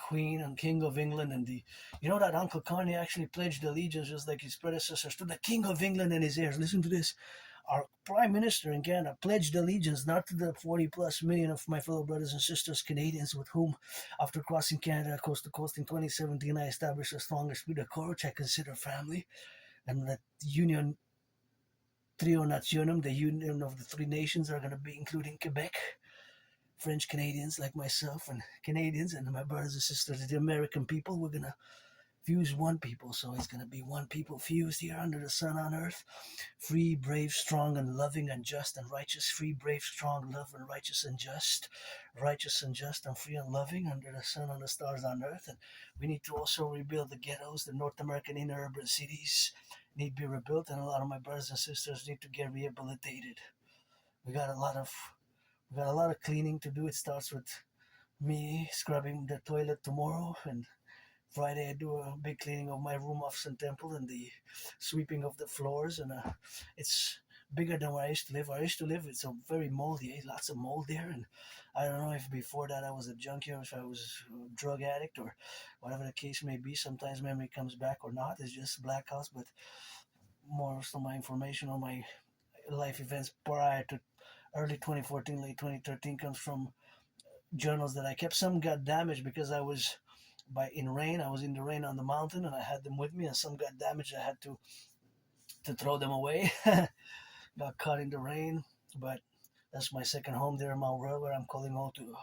Queen and King of England, and that Uncle Connie actually pledged allegiance just like his predecessors to the King of England and his heirs. Listen to this. Our Prime Minister in Canada pledged allegiance not to the 40 plus million of my fellow brothers and sisters Canadians with whom, after crossing Canada coast to coast in 2017, I established the strongest with the core, which I consider family, and that Union Trio Nationum, the union of the three nations, are going to be including Quebec, French Canadians like myself, and Canadians and my brothers and sisters, the American people. We're gonna fuse one people, so it's gonna be one people fused here under the sun on earth. Free, brave, strong, and loving, and just and righteous. Free, brave, strong, love, and righteous and just. Righteous and just and free and loving under the sun and the stars on earth. And we need to also rebuild the ghettos, the North American inner urban cities need to be rebuilt, and a lot of my brothers and sisters need to get rehabilitated. We got a lot of cleaning to do. It starts with me scrubbing the toilet tomorrow, and Friday I do a big cleaning of my room off Sun Temple and the sweeping of the floors. And it's bigger than where I used to live. Where I used to live, it's a very moldy, lots of mold there. And I don't know if before that I was a junkie or if I was a drug addict or whatever the case may be. Sometimes memory comes back or not. It's just black house. But more of my information on my life events prior to early 2014, late 2013 comes from journals that I kept. Some got damaged because I was in rain. I was in the rain on the mountain and I had them with me, and some got damaged. I had to throw them away. Got caught in the rain, but that's my second home there in Mount Royal, where I'm calling all to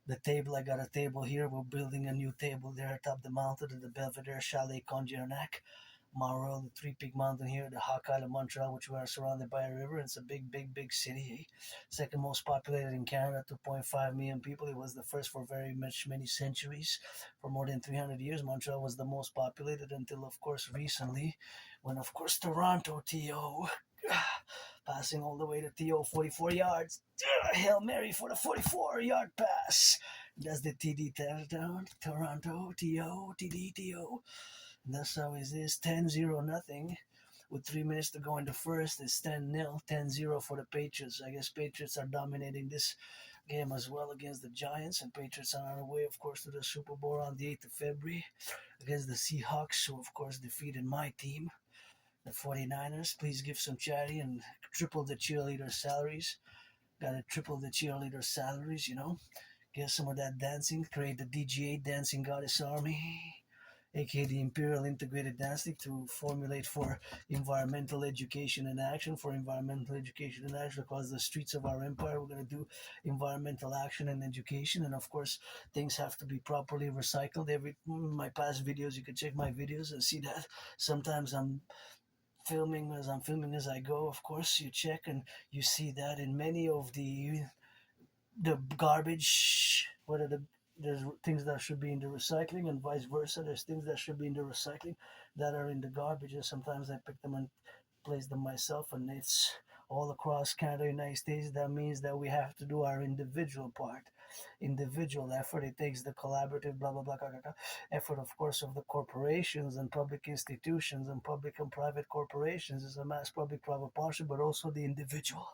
the table. I got a table here. We're building a new table there atop the mountain at the Belvedere Chalet Congernac. Montreal, the Three Peak Mountain here, the Hawk Island, Montreal, which we are surrounded by a river. It's a big, big, big city. Second most populated in Canada, 2.5 million people. It was the first for very many centuries. For more than 300 years, Montreal was the most populated until, of course, recently, when, of course, Toronto, TO, passing all the way to TO, 44 yards. Hail Mary for the 44-yard pass. That's the TD down. Toronto, TO, TD, TO. And that's how it is. 10-0 nothing. With 3 minutes to go in the first, it's 10-0, 10-0 for the Patriots. I guess Patriots are dominating this game as well against the Giants, and Patriots are on their way, of course, to the Super Bowl on the 8th of February against the Seahawks, who, of course, defeated my team, the 49ers. Please give some charity and triple the cheerleader salaries. Gotta triple the cheerleader salaries, Get some of that dancing, create the DGA, Dancing Goddess Army, aka the Imperial Integrated Dance League, to formulate for environmental education and action. For environmental education and action across the streets of our empire, we're going to do environmental action and education. And of course, things have to be properly recycled. Every my past videos, you can check my videos and see that sometimes I'm filming as I go. Of course, you check and you see that in many of the garbage, what are there's things that should be in the recycling, and vice versa. There's things that should be in the recycling that are in the garbage, and sometimes I pick them and place them myself, and it's all across Canada, United States. That means that we have to do our individual part, individual effort. It takes the collaborative, blah blah blah, blah, blah, blah effort, of course, of the corporations and public institutions and public and private corporations. It's a mass public-private partnership, but also the individual.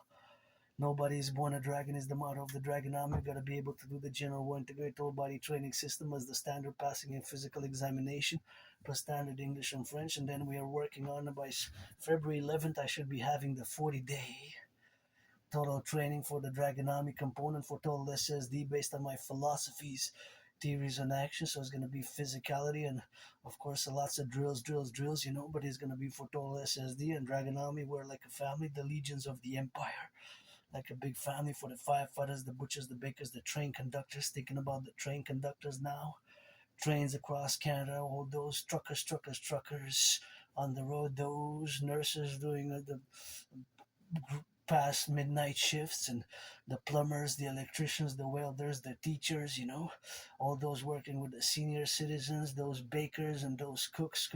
Nobody is born a dragon is the motto of the Dragon Army. Got to be able to do the general war integrated whole body training system as the standard passing in physical examination, plus standard English and French. And then we are working on by February 11th, I should be having the 40-day total training for the Dragon Army component for total SSD based on my philosophies, theories, and actions. So it's going to be physicality and, of course, lots of drills, but it's going to be for total SSD. And Dragon Army, we're like a family, the legions of the Empire. Like a big family, for the firefighters, the butchers, the bakers, the train conductors. Thinking about the train conductors now. Trains across Canada, all those truckers on the road, those nurses doing the past midnight shifts, and the plumbers, the electricians, the welders, the teachers, all those working with the senior citizens, those bakers and those cooks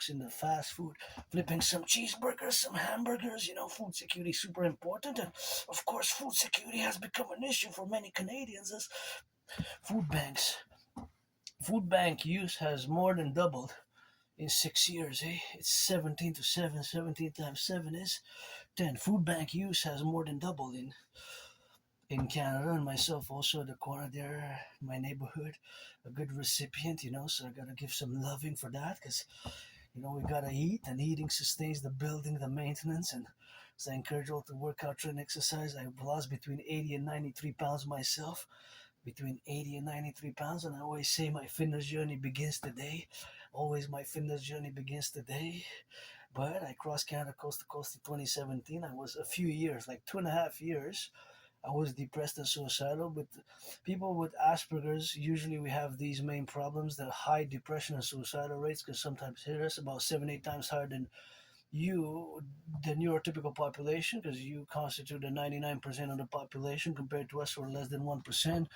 in the fast food, flipping some cheeseburgers, some hamburgers. Food security is super important, and of course, food security has become an issue for many Canadians as food banks. Food bank use has more than doubled in 6 years. It's 17 to 7. 17 times 7 is 10. Food bank use has more than doubled in Canada, and myself also the corner there, my neighborhood, a good recipient, so I gotta give some loving for that because, we gotta eat, and eating sustains the building, the maintenance, and so I encourage all to work out, train, exercise. I've lost between 80 and 93 pounds myself, between 80 and 93 pounds, and I always say my fitness journey begins today. Always my fitness journey begins today. But I crossed Canada coast to coast in 2017. I was a few years, like 2.5 years. I was depressed and suicidal. But people with Asperger's, usually we have these main problems. The high depression and suicidal rates can sometimes hit us about 7, 8 times higher than the neurotypical population, because you constitute the 99% of the population compared to us who are less than 1%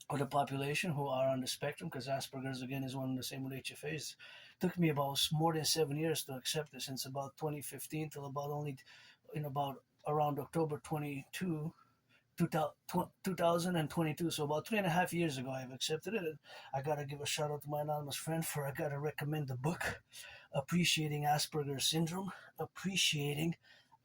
of the population who are on the spectrum, because Asperger's again is one and the same with HFAs. Took me about more than 7 years to accept it, since about 2015 till about only in about around October 2022. So about 3.5 years ago, I've accepted it. And I gotta give a shout out to my anonymous friend for I gotta recommend the book, Appreciating Asperger's Syndrome. Appreciating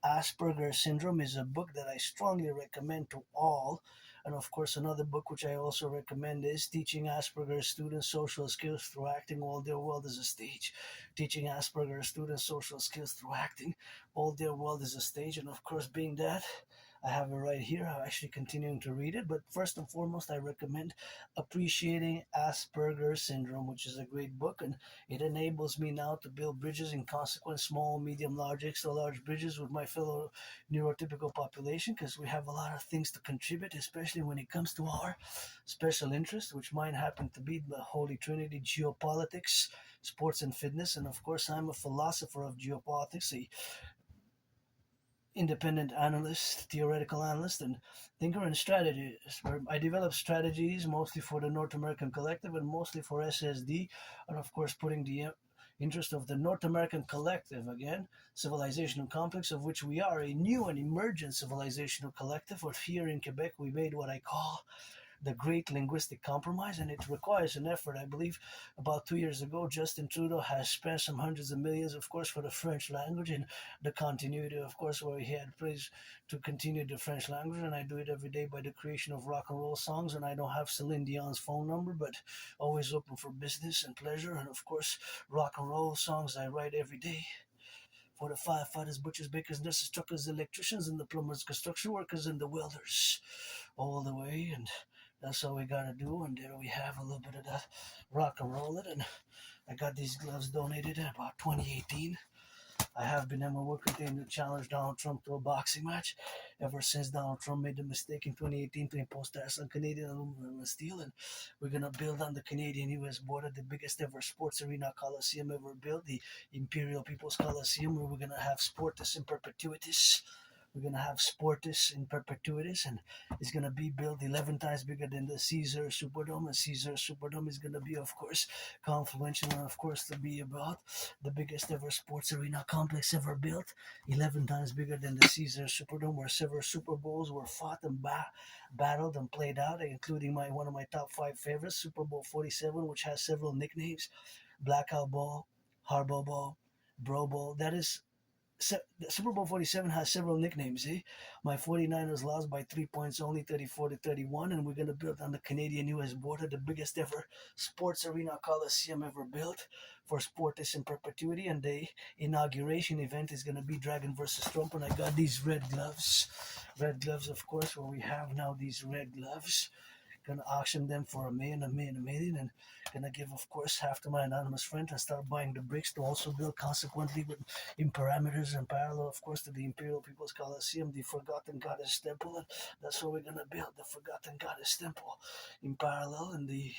Asperger's Syndrome is a book that I strongly recommend to all. And of course, another book which I also recommend is Teaching Asperger's Students Social Skills Through Acting. All Their World is a Stage. Teaching Asperger's Students Social Skills Through Acting. All Their World is a Stage. And of course, being that, I have it right here. I'm actually continuing to read it. But first and foremost, I recommend Appreciating Asperger's Syndrome, which is a great book. And it enables me now to build bridges in consequence, small, medium, large, extra large bridges with my fellow neurotypical population, because we have a lot of things to contribute, especially when it comes to our special interest, which mine happen to be the Holy Trinity: geopolitics, sports, and fitness. And of course, I'm a philosopher of geopolitics, a independent analyst, theoretical analyst, and thinker and strategist, where I develop strategies mostly for the North American Collective and mostly for SSD, and of course putting the interest of the North American Collective, again, civilizational complex, of which we are a new and emergent civilizational collective. But here in Quebec, we made what I call the Great Linguistic Compromise, and it requires an effort. I believe about 2 years ago, Justin Trudeau has spent some hundreds of millions, of course, for the French language and the continuity, of course, where he had praised to continue the French language. And I do it every day by the creation of rock and roll songs. And I don't have Celine Dion's phone number, but always open for business and pleasure. And of course, rock and roll songs I write every day for the firefighters, butchers, bakers, nurses, truckers, electricians, and the plumbers, construction workers, and the welders, all the way. And that's all we gotta do. And there we have a little bit of that rock and roll it. And I got these gloves donated in about 2018. I have been able to work with him to challenge Donald Trump to a boxing match ever since Donald Trump made the mistake in 2018 to impose tariffs on Canadian aluminum and steel. And we're going to build on the Canadian-US border the biggest ever sports arena coliseum ever built, the Imperial People's Coliseum, where we're going to have Sportus in perpetuitis. We're going to have Sportus in perpetuitis, and it's going to be built 11 times bigger than the Caesar Superdome. And Caesar Superdome is going to be, of course, confluential, and of course, to be about the biggest ever sports arena complex ever built, 11 times bigger than the Caesar Superdome, where several Super Bowls were fought and battled and played out, including one of my top 5 favorites, Super Bowl 47, which has several nicknames: Blackout Ball, Hardball Ball, Bro Bowl. That is, Super Bowl 47 has several nicknames. My 49ers lost by 3 points only, 34-31, and we're going to build on the Canadian-US border the biggest ever sports arena coliseum ever built for Sportus in perpetuity. And the inauguration event is going to be Dragon versus Trump. And I got these red gloves, of course, where we have now these red gloves. Gonna auction them for a million, and gonna give, of course, half to my anonymous friend and start buying the bricks to also build consequently in parameters and parallel, of course, to the Imperial People's Coliseum, the Forgotten Goddess Temple. And that's what we're gonna build, the Forgotten Goddess Temple in parallel, and the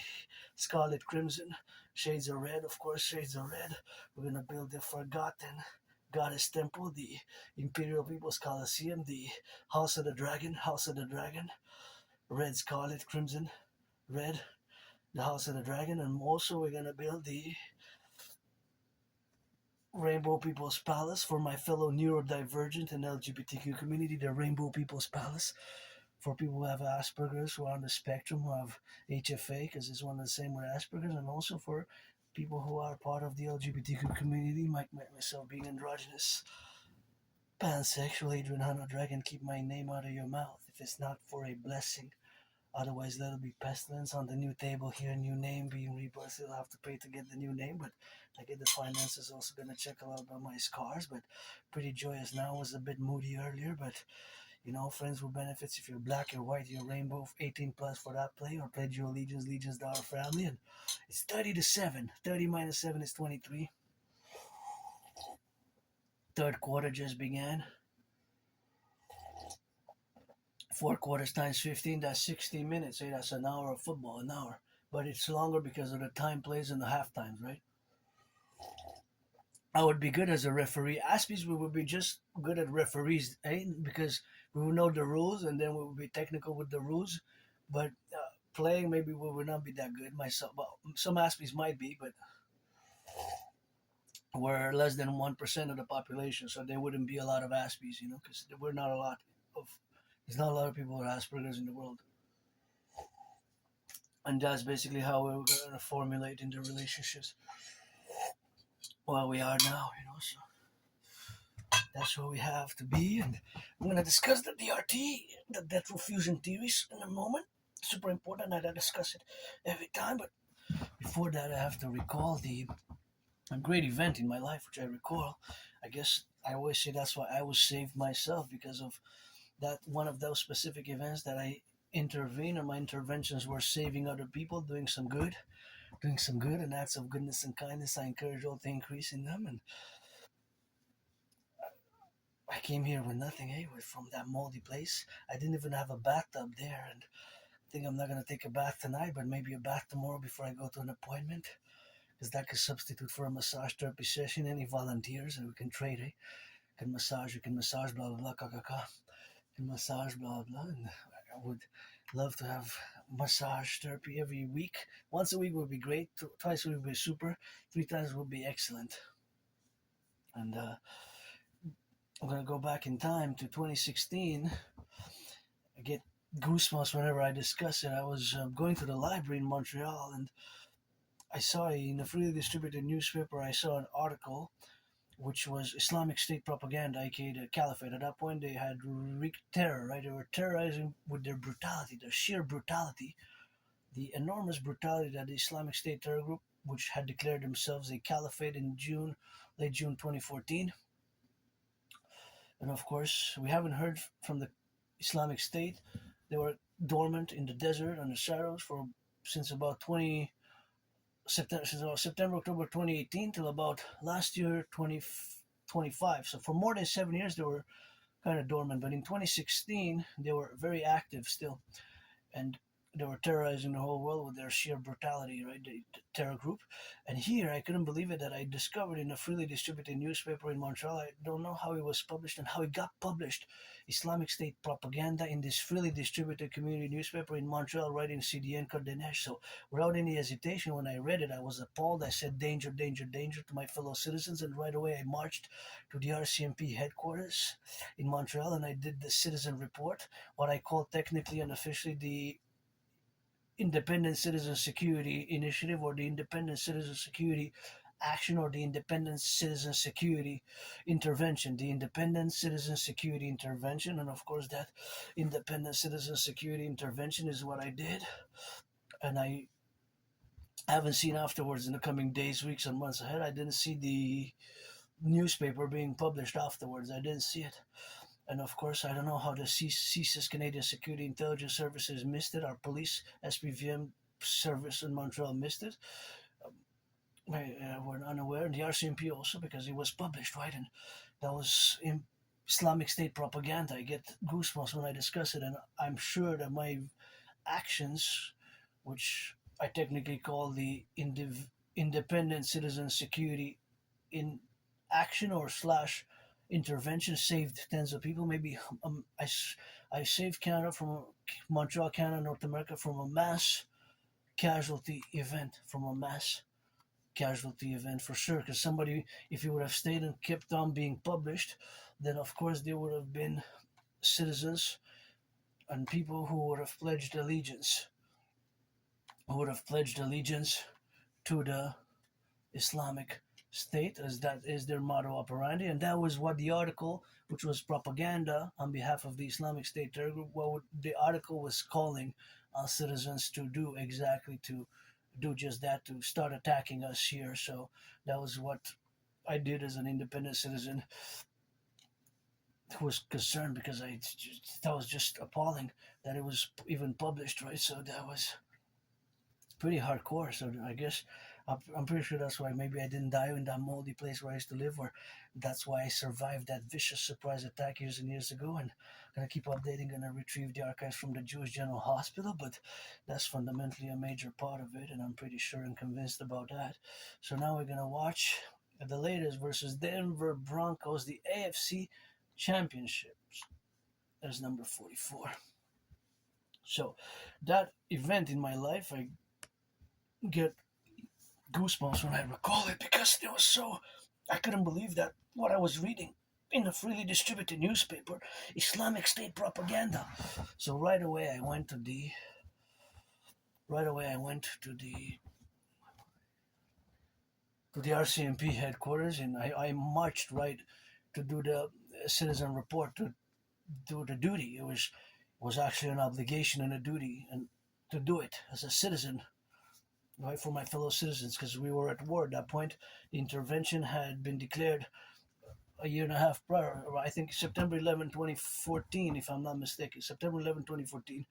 Scarlet Crimson, shades of red, of course, shades of red. We're gonna build the Forgotten Goddess Temple, the Imperial People's Coliseum, the House of the Dragon, red, scarlet, crimson, red, the House of the Dragon, and also we're gonna build the Rainbow People's Palace for my fellow neurodivergent and LGBTQ community, the Rainbow People's Palace for people who have Asperger's, who are on the spectrum, who have HFA, because it's one of the same with Asperger's, and also for people who are part of the LGBTQ community, myself being androgynous, pansexual, Adrian Hanno Dragon, keep my name out of your mouth if it's not for a blessing. Otherwise, that'll be pestilence on the new table here, new name being rebirth. You'll have to pay to get the new name, but I get the finances. Also gonna check a lot about my scars, but pretty joyous now. Was a bit moody earlier, but friends with benefits. If you're black, you're white, you're rainbow, 18 plus for that play, or pledge your allegiance, legions to our family. And it's 30 to 7. 30 minus 7 is 23. Third quarter just began. 4 quarters times 15, that's 60 minutes. Hey, that's an hour of football, an hour. But it's longer because of the time plays and the half times, right? I would be good as a referee. Aspies, we would be just good at referees, eh? Because we would know the rules and then we would be technical with the rules. But playing, maybe we would not be that good myself. Well, some Aspies might be, but we're less than 1% of the population, so there wouldn't be a lot of Aspies, because we're not a lot of. There's not a lot of people with Asperger's in the world. And that's basically how we're going to formulate in the relationships while we are now, so that's where we have to be. And I'm going to discuss the DRT, the death row fusion theories, in a moment. Super important. I discuss it every time, but before that I have to recall a great event in my life, which I recall. I guess I always say that's why I was saved myself, because of that one of those specific events that I intervene, and my interventions were saving other people, doing some good and acts of goodness and kindness. I encourage all to increase in them, and I came here with nothing, from that moldy place. I didn't even have a bathtub there, and I think I'm not gonna take a bath tonight, but maybe a bath tomorrow before I go to an appointment, because that could substitute for a massage therapy session. Any volunteers, and we can trade, we can massage, blah blah blah, and massage, blah blah. And I would love to have massage therapy every week. Once a week would be great. Twice a week would be super. 3 times would be excellent. And I'm gonna go back in time to 2016. I get goosebumps whenever I discuss it. I was going to the library in Montreal, and I saw in a freely distributed newspaper. I saw an article which was Islamic State propaganda, aka the Caliphate. At that point, they had wreaked terror, right? They were terrorizing with their brutality, their sheer brutality, the enormous brutality that the Islamic State terror group, which had declared themselves a caliphate in late June 2014. And of course, we haven't heard from the Islamic State. They were dormant in the desert on the shadows since about September, October 2018 till about last year, 2025. So for more than 7 years, they were kind of dormant. But in 2016, they were very active still. And they were terrorizing the whole world with their sheer brutality, right? The terror group. And here, I couldn't believe it that I discovered in a freely distributed newspaper in Montreal. I don't know how it was published and how it got published. Islamic State propaganda in this freely distributed community newspaper in Montreal, right in Citoyen, Coordination. So without any hesitation, when I read it, I was appalled. I said, danger, danger, danger to my fellow citizens. And right away, I marched to the RCMP headquarters in Montreal, and I did the citizen report, what I call technically and officially the Independent Citizen Security Initiative, or the Independent Citizen Security Action, or the Independent Citizen Security Intervention. The Independent Citizen Security Intervention, and of course that Independent Citizen Security Intervention is what I did. And I haven't seen afterwards, in the coming days, weeks, and months ahead, I didn't see the newspaper being published afterwards. I didn't see it. And of course, I don't know how the CSIS, Canadian Security Intelligence Services, missed it. Our police, SPVM service in Montreal, missed it. We're unaware. And the RCMP also, because it was published, right? And that was Islamic State propaganda. I get goosebumps when I discuss it. And I'm sure that my actions, which I technically call the Independent Citizen Security in action or slash intervention saved tens of people. Maybe I saved Canada from Montreal, Canada, North America from a mass casualty event, from a mass casualty event for sure. Because somebody, if you would have stayed and kept on being published, then of course there would have been citizens and people who would have pledged allegiance, to the Islamic State, as that is their motto operandi, and that was what the article, which was propaganda on behalf of the Islamic State terror group, the article was calling on citizens to do exactly, to do just that, to start attacking us here. So that was what I did as an independent citizen who was concerned, because that was just appalling that it was even published, right? So that was pretty hardcore. So I guess I'm pretty sure that's why maybe I didn't die in that moldy place where I used to live, or that's why I survived that vicious surprise attack years and years ago. And gonna keep updating, gonna retrieve the archives from the Jewish General Hospital, but that's fundamentally a major part of it, and I'm pretty sure and convinced about that. So now we're gonna watch the latest versus Denver Broncos, the AFC Championships. That's number 44. So that event in my life, I get goosebumps when I recall it, because it was so, I couldn't believe that what I was reading in the freely distributed newspaper, Islamic State propaganda. So right away I went to the RCMP headquarters, and I marched right to do the citizen report, to do the duty. It was actually an obligation and a duty, and to do it as a citizen, right, for my fellow citizens, because we were at war at that point. The intervention had been declared a year and a half prior, I think September 11, 2014, if I'm not mistaken. September 11, 2014,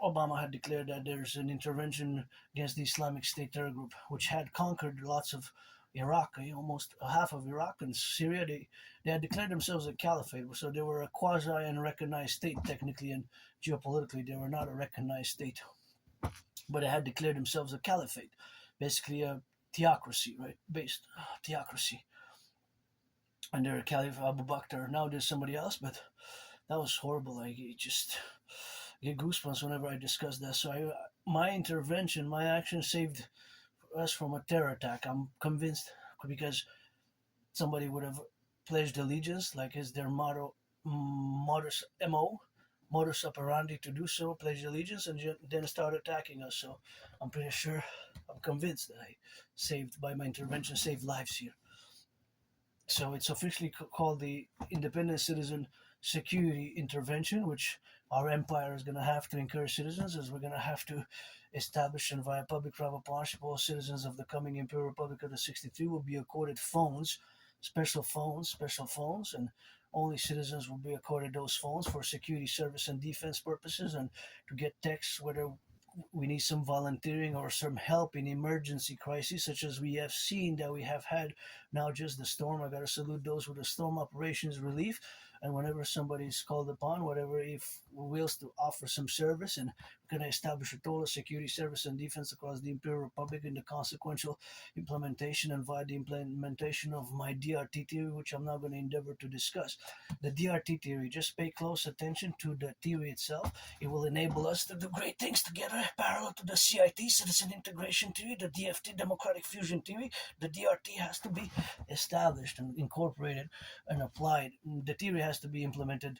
Obama had declared that there's an intervention against the Islamic State terror group, which had conquered lots of Iraq, almost half of Iraq and Syria. They had declared themselves a caliphate, so they were a quasi unrecognized state technically, and geopolitically they were not a recognized state, but they had declared themselves a caliphate, basically a theocracy, right? Based theocracy. And they're Caliph Abu Bakr. Now there's somebody else, but that was horrible. I get goosebumps whenever I discuss that. So my intervention, my action saved us from a terror attack. I'm convinced, because somebody would have pledged allegiance, like is their motto, modus operandi, to do so, pledge allegiance, and then start attacking us. So I'm pretty sure, I'm convinced that I saved, by my intervention, saved lives here. So it's officially called the Independent Citizen Security Intervention, which our empire is going to have to incur citizens, as we're going to have to establish, and via public-private partnership, all citizens of the coming Imperial Republic of the 63 will be accorded phones, special phones, and only citizens will be accorded those phones for security service and defense purposes, and to get texts whether we need some volunteering or some help in emergency crises, such as we have seen that we have had now, just the storm. I got to salute those with the storm operations relief. And whenever somebody's called upon, whatever, if we wills to offer some service, and we're going to establish a total security service and defense across the Imperial Republic in the consequential implementation and via the implementation of my DRT theory, which I'm not going to endeavor to discuss. The DRT theory, just pay close attention to the theory itself. It will enable us to do great things together, parallel to the CIT, Citizen Integration Theory, the DFT, Democratic Fusion Theory. The DRT has to be established and incorporated and applied. The theory has to be implemented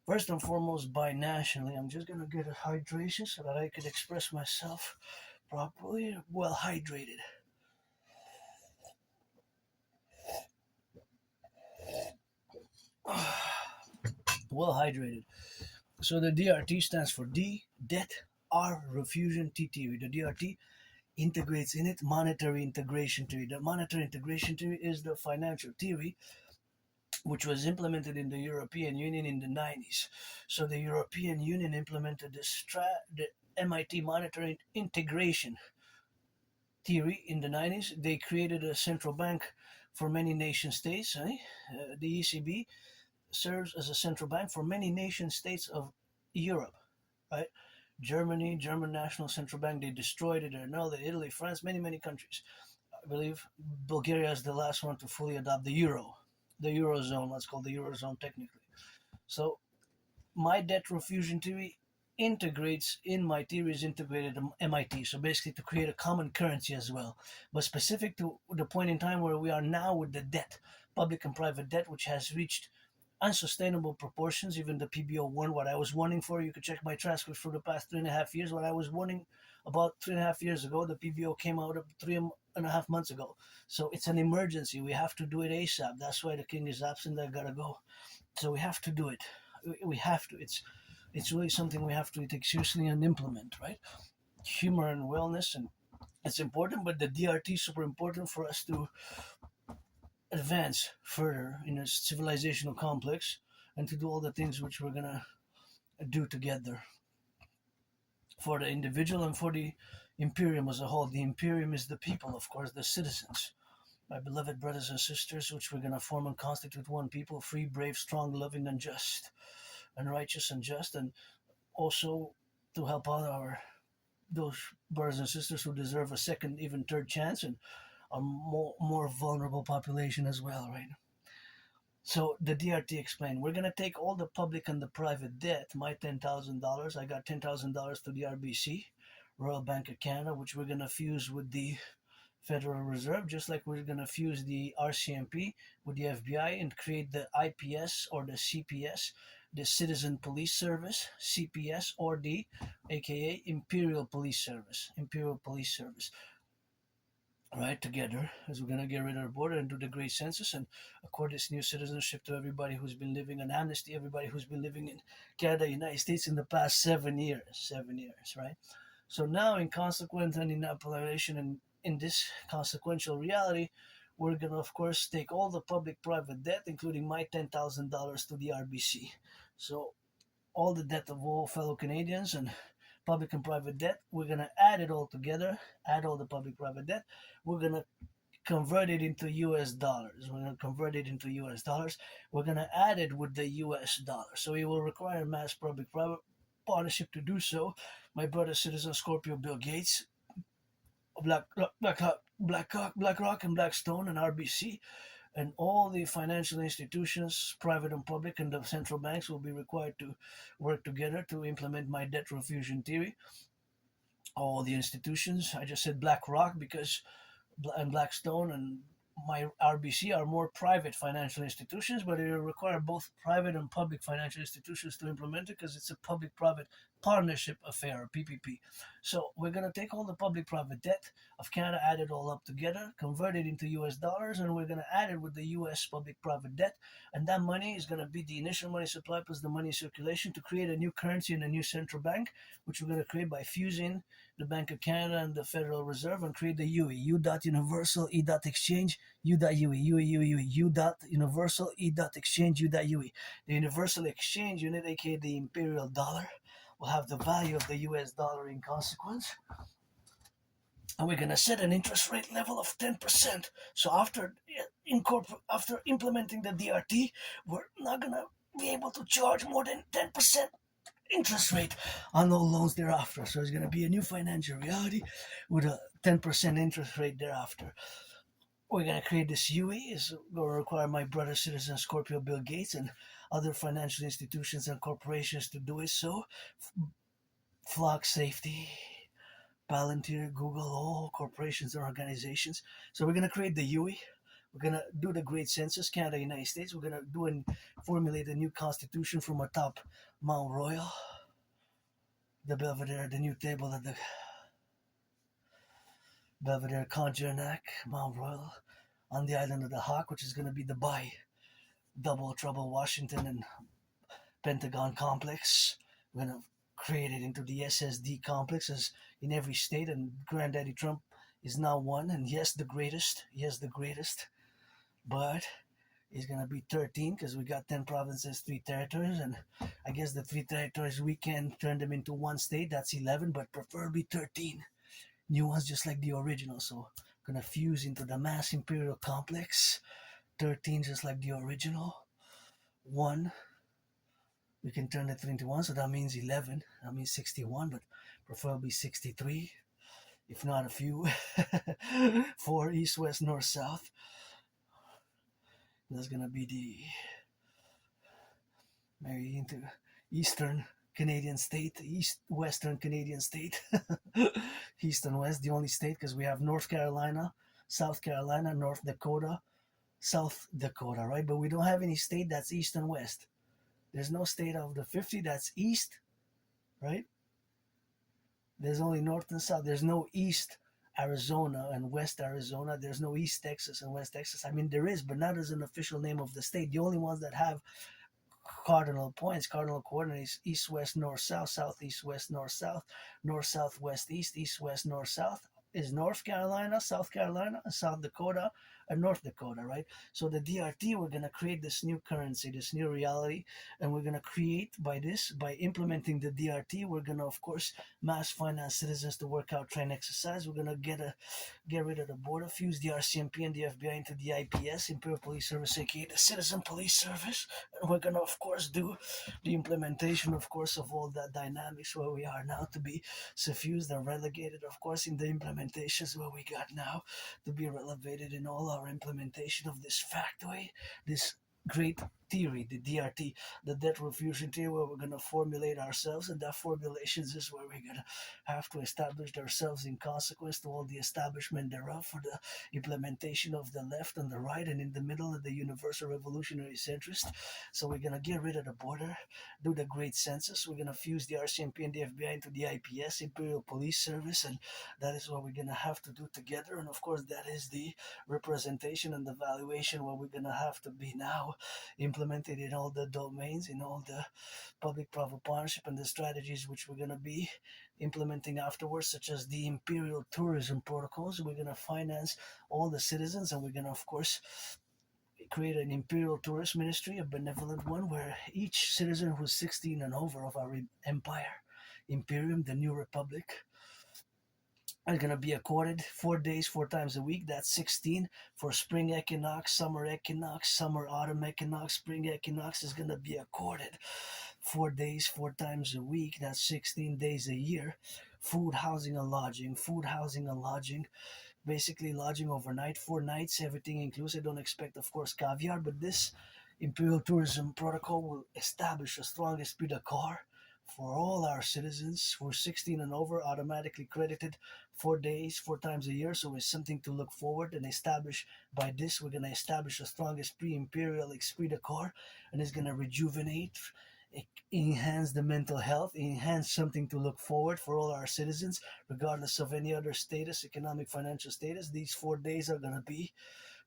first and foremost binationally. I'm just going to get a hydration so that I could express myself properly. Well hydrated. Well hydrated. So the DRT stands for D, debt, R, refusion, T theory. The DRT integrates in it monetary integration theory. The monetary integration theory is the financial theory which was implemented in the European Union in the 90s. So the European Union implemented the MIT monetary integration theory in the 90s. They created a central bank for many nation states. The ECB serves as a central bank for many nation states of Europe, right? Germany, German National Central Bank, they destroyed it, or no, Italy, France, many countries. I believe Bulgaria is the last one to fully adopt the eurozone. Let's call the eurozone technically. So my debt refusion theory integrates in my theory is integrated MIT. So basically to create a common currency as well, but specific to the point in time where we are now with the debt, public and private debt, which has reached unsustainable proportions. Even the PBO warned what I was warning for. You could check my transcripts for the past 3.5 years. What I was warning about 3.5 years ago, the PBO came out 3.5 months ago. So it's an emergency. We have to do it ASAP. That's why the king is absent. I gotta go. So we have to do it. We have to. It's really something we have to take seriously and implement, right? Humor and wellness, and it's important, but the DRT is super important for us to advance further in a civilizational complex and to do all the things which we're gonna do together for the individual and for the Imperium as a whole. The Imperium is the people, of course, the citizens, my beloved brothers and sisters, which we're gonna form and constitute one people, free, brave, strong, loving, and just, and righteous and just, and also to help out our those brothers and sisters who deserve a second, even third chance, and a more vulnerable population as well, right? So the DRT explained, we're gonna take all the public and the private debt. My $10,000, I got $10,000 to the RBC, Royal Bank of Canada, which we're gonna fuse with the Federal Reserve, just like we're gonna fuse the RCMP with the FBI and create the IPS or the CPS, the Citizen Police Service, CPS, or the AKA Imperial Police Service, right, together, as we're going to get rid of the border and do the great census and accord this new citizenship to everybody who's been living, an amnesty everybody who's been living in Canada, United States in the past 7 years, right? So now, in consequence and in application and in this consequential reality, we're going to, of course, take all the public-private debt, including my $10,000 to the RBC. So all the debt of all fellow Canadians and public and private debt, we're going to add it all together, add all the public private debt. We're going to convert it into US dollars. We're going to convert it into US dollars. We're going to add it with the US dollar. So it will require mass public private partnership to do so. My brother, citizen Scorpio Bill Gates, BlackRock and Blackstone and RBC, and all the financial institutions, private and public, and the central banks will be required to work together to implement my debt refusion theory. All the institutions, I just said BlackRock because and Blackstone and my RBC are more private financial institutions, but it will require both private and public financial institutions to implement it because it's a public-private partnership affair, PPP. So we're going to take all the public-private debt of Canada, add it all up together, convert it into US dollars, and we're going to add it with the US public-private debt. And that money is going to be the initial money supply plus the money circulation to create a new currency and a new central bank, which we're going to create by fusing the Bank of Canada and the Federal Reserve and create the UE, U dot universal, E dot exchange, U dot UE, U dot universal, E dot exchange, U dot UE. The universal exchange unit, aka the imperial dollar, will have the value of the US dollar in consequence. And we're going to set an interest rate level of 10%. So after implementing the DRT, we're not going to be able to charge more than 10% interest rate on all loans thereafter. So it's going to be a new financial reality with a 10% interest rate thereafter. We're going to create this UE. It's going to require my brother, citizen Scorpio Bill Gates, and other financial institutions and corporations to do it. So, Flock Safety, Palantir, Google, all corporations and organizations. So we're going to create the UE. We're going to do the great census, Canada, United States. We're going to do and formulate a new constitution from atop Mount Royal, the Belvedere, the new table at the Belvedere Conjurac, Mount Royal, on the island of the Hawk, which is going to be the double trouble Washington and Pentagon complex. We're going to create it into the SSD complex as in every state, and Granddaddy Trump is now one, and yes, the greatest. Yes, the greatest. But it's going to be 13 because we got 10 provinces, 3 territories, and I guess the 3 territories we can turn them into one state. That's 11, but preferably 13 new ones, just like the original. So going to fuse into the mass imperial complex. 13 just like the original. 1 we can turn it into 1, so that means 11. That means 61, but preferably 63. if not a few. 4 east, west, north, south. That's gonna be the maybe into eastern Canadian state, western Canadian state, east and west, the only state because we have North Carolina, South Carolina, North Dakota, South Dakota, right? But we don't have any state that's east and west. There's no state of the 50 that's east, right? There's only north and south. There's no east Arizona and west Arizona. There's no east Texas and west Texas. I mean, there is, but not as an official name of the state. The only ones that have cardinal points, cardinal coordinates, east, west, north, south, south, east, west, north, south, west, east, west, north, south, is North Carolina, South Carolina, South Dakota, and North Dakota, right? So the DRT, we're going to create this new currency, this new reality, and we're going to create by implementing the DRT, we're going to, of course, mass finance citizens to work out, train, exercise. We're going to get rid of the border, fuse the RCMP and the FBI into the IPS, Imperial Police Service, aka the Citizen Police Service, and we're going to, of course, do the implementation, of course, of all that dynamics where we are now to be suffused and relegated, of course, in the implementations where we got now to be relevated in all our implementation of this factoid, this great theory, the DRT, the debt refusion theory, where we're going to formulate ourselves, and that formulations is where we're going to have to establish ourselves in consequence to all the establishment thereof for the implementation of the left and the right, and in the middle of the universal revolutionary centrist. So we're going to get rid of the border, do the great census, we're going to fuse the RCMP and the FBI into the IPS, Imperial Police Service, and that is what we're going to have to do together. And of course, that is the representation and the valuation where we're going to have to be now implemented in all the domains, in all the public-private partnership and the strategies which we're going to be implementing afterwards, such as the imperial tourism protocols. We're going to finance all the citizens, and we're going to, of course, create an imperial tourist ministry, a benevolent one, where each citizen who's 16 and over of our empire, Imperium, the new republic, are going to be accorded 4 days, 4 times a week. That's 16 for spring equinox, summer autumn equinox. Spring equinox is going to be accorded 4 days, 4 times a week. That's 16 days a year. Food, housing, and lodging. Food, housing, and lodging. Basically, lodging overnight, 4 nights, everything inclusive. Don't expect, of course, caviar, but this imperial tourism protocol will establish a strong esprit de corps for all our citizens who are 16 and over, automatically credited 4 days, 4 times a year. So it's something to look forward and establish. By this, we're going to establish a strong imperial esprit de corps, and it's going to rejuvenate, enhance the mental health, enhance something to look forward for all our citizens, regardless of any other status, economic, financial status. These 4 days are going to be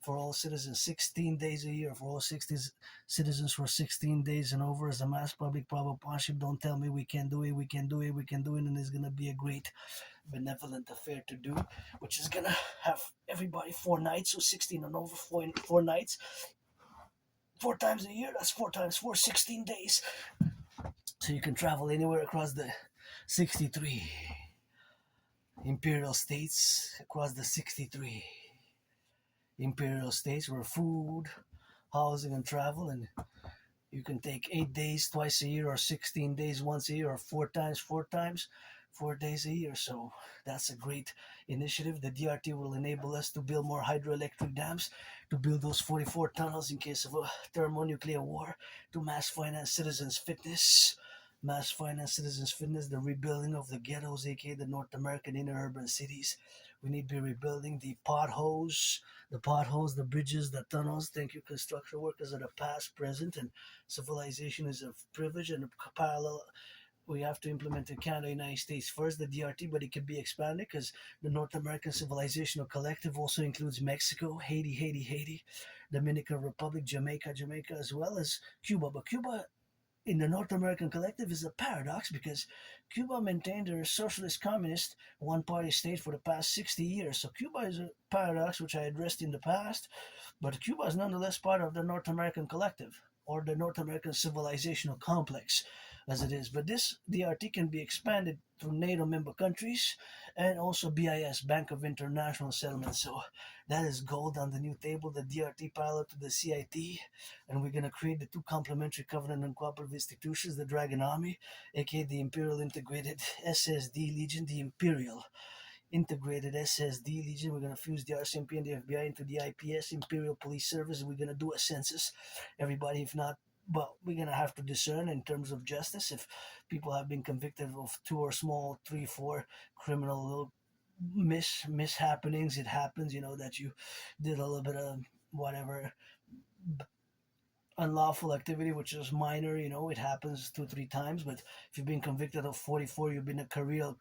for all citizens, 16 days a year for all 60 citizens for 16 days and over as a mass public private partnership. Don't tell me we can do it, we can do it, we can do it, and it's going to be a great benevolent affair to do, which is going to have everybody 4 nights, so 16 and over, 4 nights, 4 times a year. That's 4 times 4, 16 days. So you can travel anywhere across the 63 imperial states, across the 63 imperial states, where food, housing, and travel, and you can take 8 days twice a year, or 16 days once a year, or 4 times 4 days a year. So that's a great initiative. The DRT will enable us to build more hydroelectric dams, to build those 44 tunnels in case of a thermonuclear war, to mass finance citizens' fitness, the rebuilding of the ghettos, aka the North American inner urban cities. We need to be rebuilding the potholes, the bridges, the tunnels. Thank you, construction workers of the past, present, and civilization is a privilege and a parallel. We have to implement in Canada, United States first, the DRT, but it can be expanded because the North American Civilization Collective also includes Mexico, Haiti, Dominican Republic, Jamaica as well as Cuba. But Cuba in the North American Collective is a paradox because Cuba maintained a socialist communist one-party state for the past 60 years. So Cuba is a paradox which I addressed in the past, but Cuba is nonetheless part of the North American Collective, or the North American Civilizational Complex as it is. But this DRT can be expanded through NATO member countries and also BIS, Bank of International Settlements. So that is gold on the new table, the DRT parallel to the CIT, and we're going to create the 2 complementary covenant and cooperative institutions, the Dragon Army, aka the Imperial Integrated SSD Legion, the Imperial integrated SSD Legion. We're going to fuse the RCMP and the FBI into the IPS, Imperial Police Service. We're going to do a census. Everybody, if not, but we're going to have to discern in terms of justice. If people have been convicted of 2 or small 3, 4 criminal little mishappenings, it happens, that you did a little bit of whatever unlawful activity, which is minor, it happens 2, 3 times. But if you've been convicted of 44, you've been a career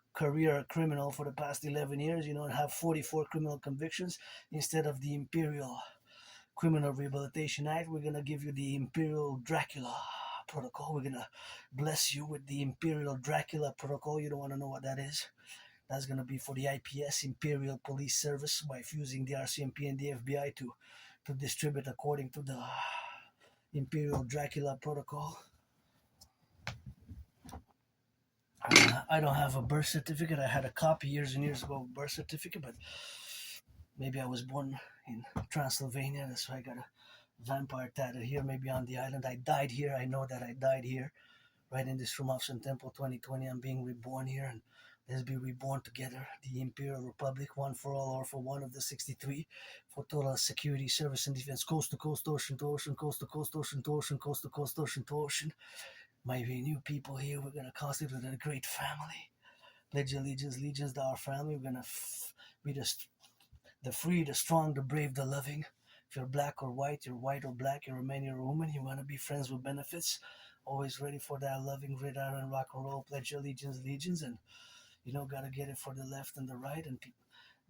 criminal for the past 11 years, and have 44 criminal convictions instead of the Imperial Criminal Rehabilitation Act. We're going to give you the Imperial Dracula protocol. We're going to bless you with the Imperial Dracula protocol. You don't want to know what that is. That's going to be for the IPS, Imperial Police Service, by fusing the RCMP and the FBI to distribute according to the Imperial Dracula protocol. I don't have a birth certificate. I had a copy years and years ago of a birth certificate, but maybe I was born in Transylvania. That's why I got a vampire tatted here. Maybe on the island. I died here. I know that I died here, right in this room of Sun Temple 2020. I'm being reborn here, and let's be reborn together. The Imperial Republic, one for all, or for one of the 63, for total security, service, and defense, coast to coast, ocean to ocean, coast to coast, ocean to ocean, coast to coast, ocean to ocean. Might be new people here. We're going to constitute a great family. Pledge allegiance to our family. We're going to be the free, the strong, the brave, the loving. If you're black or white, you're white or black, you're a man, you're a woman, you want to be friends with benefits. Always ready for that loving gridiron rock and roll. Pledge allegiance, and gotta get it for the left and the right, and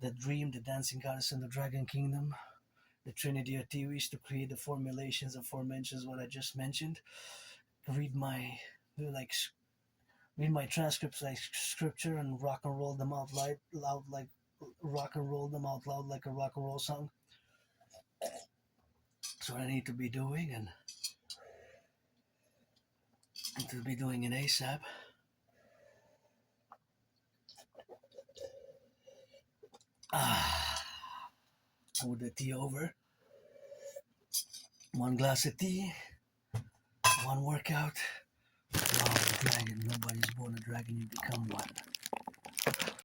the dream, the dancing goddess, and the dragon kingdom, the trinity of theories to create the formulations aforementioned, what I just mentioned. Read my transcripts like scripture and rock and roll them out loud like rock and roll them out loud like a rock and roll song. That's what I need to be doing, and to be doing an ASAP. With the tea over. 1 glass of tea, 1 workout. Wow, the dragon. Nobody's born a dragon, you become one.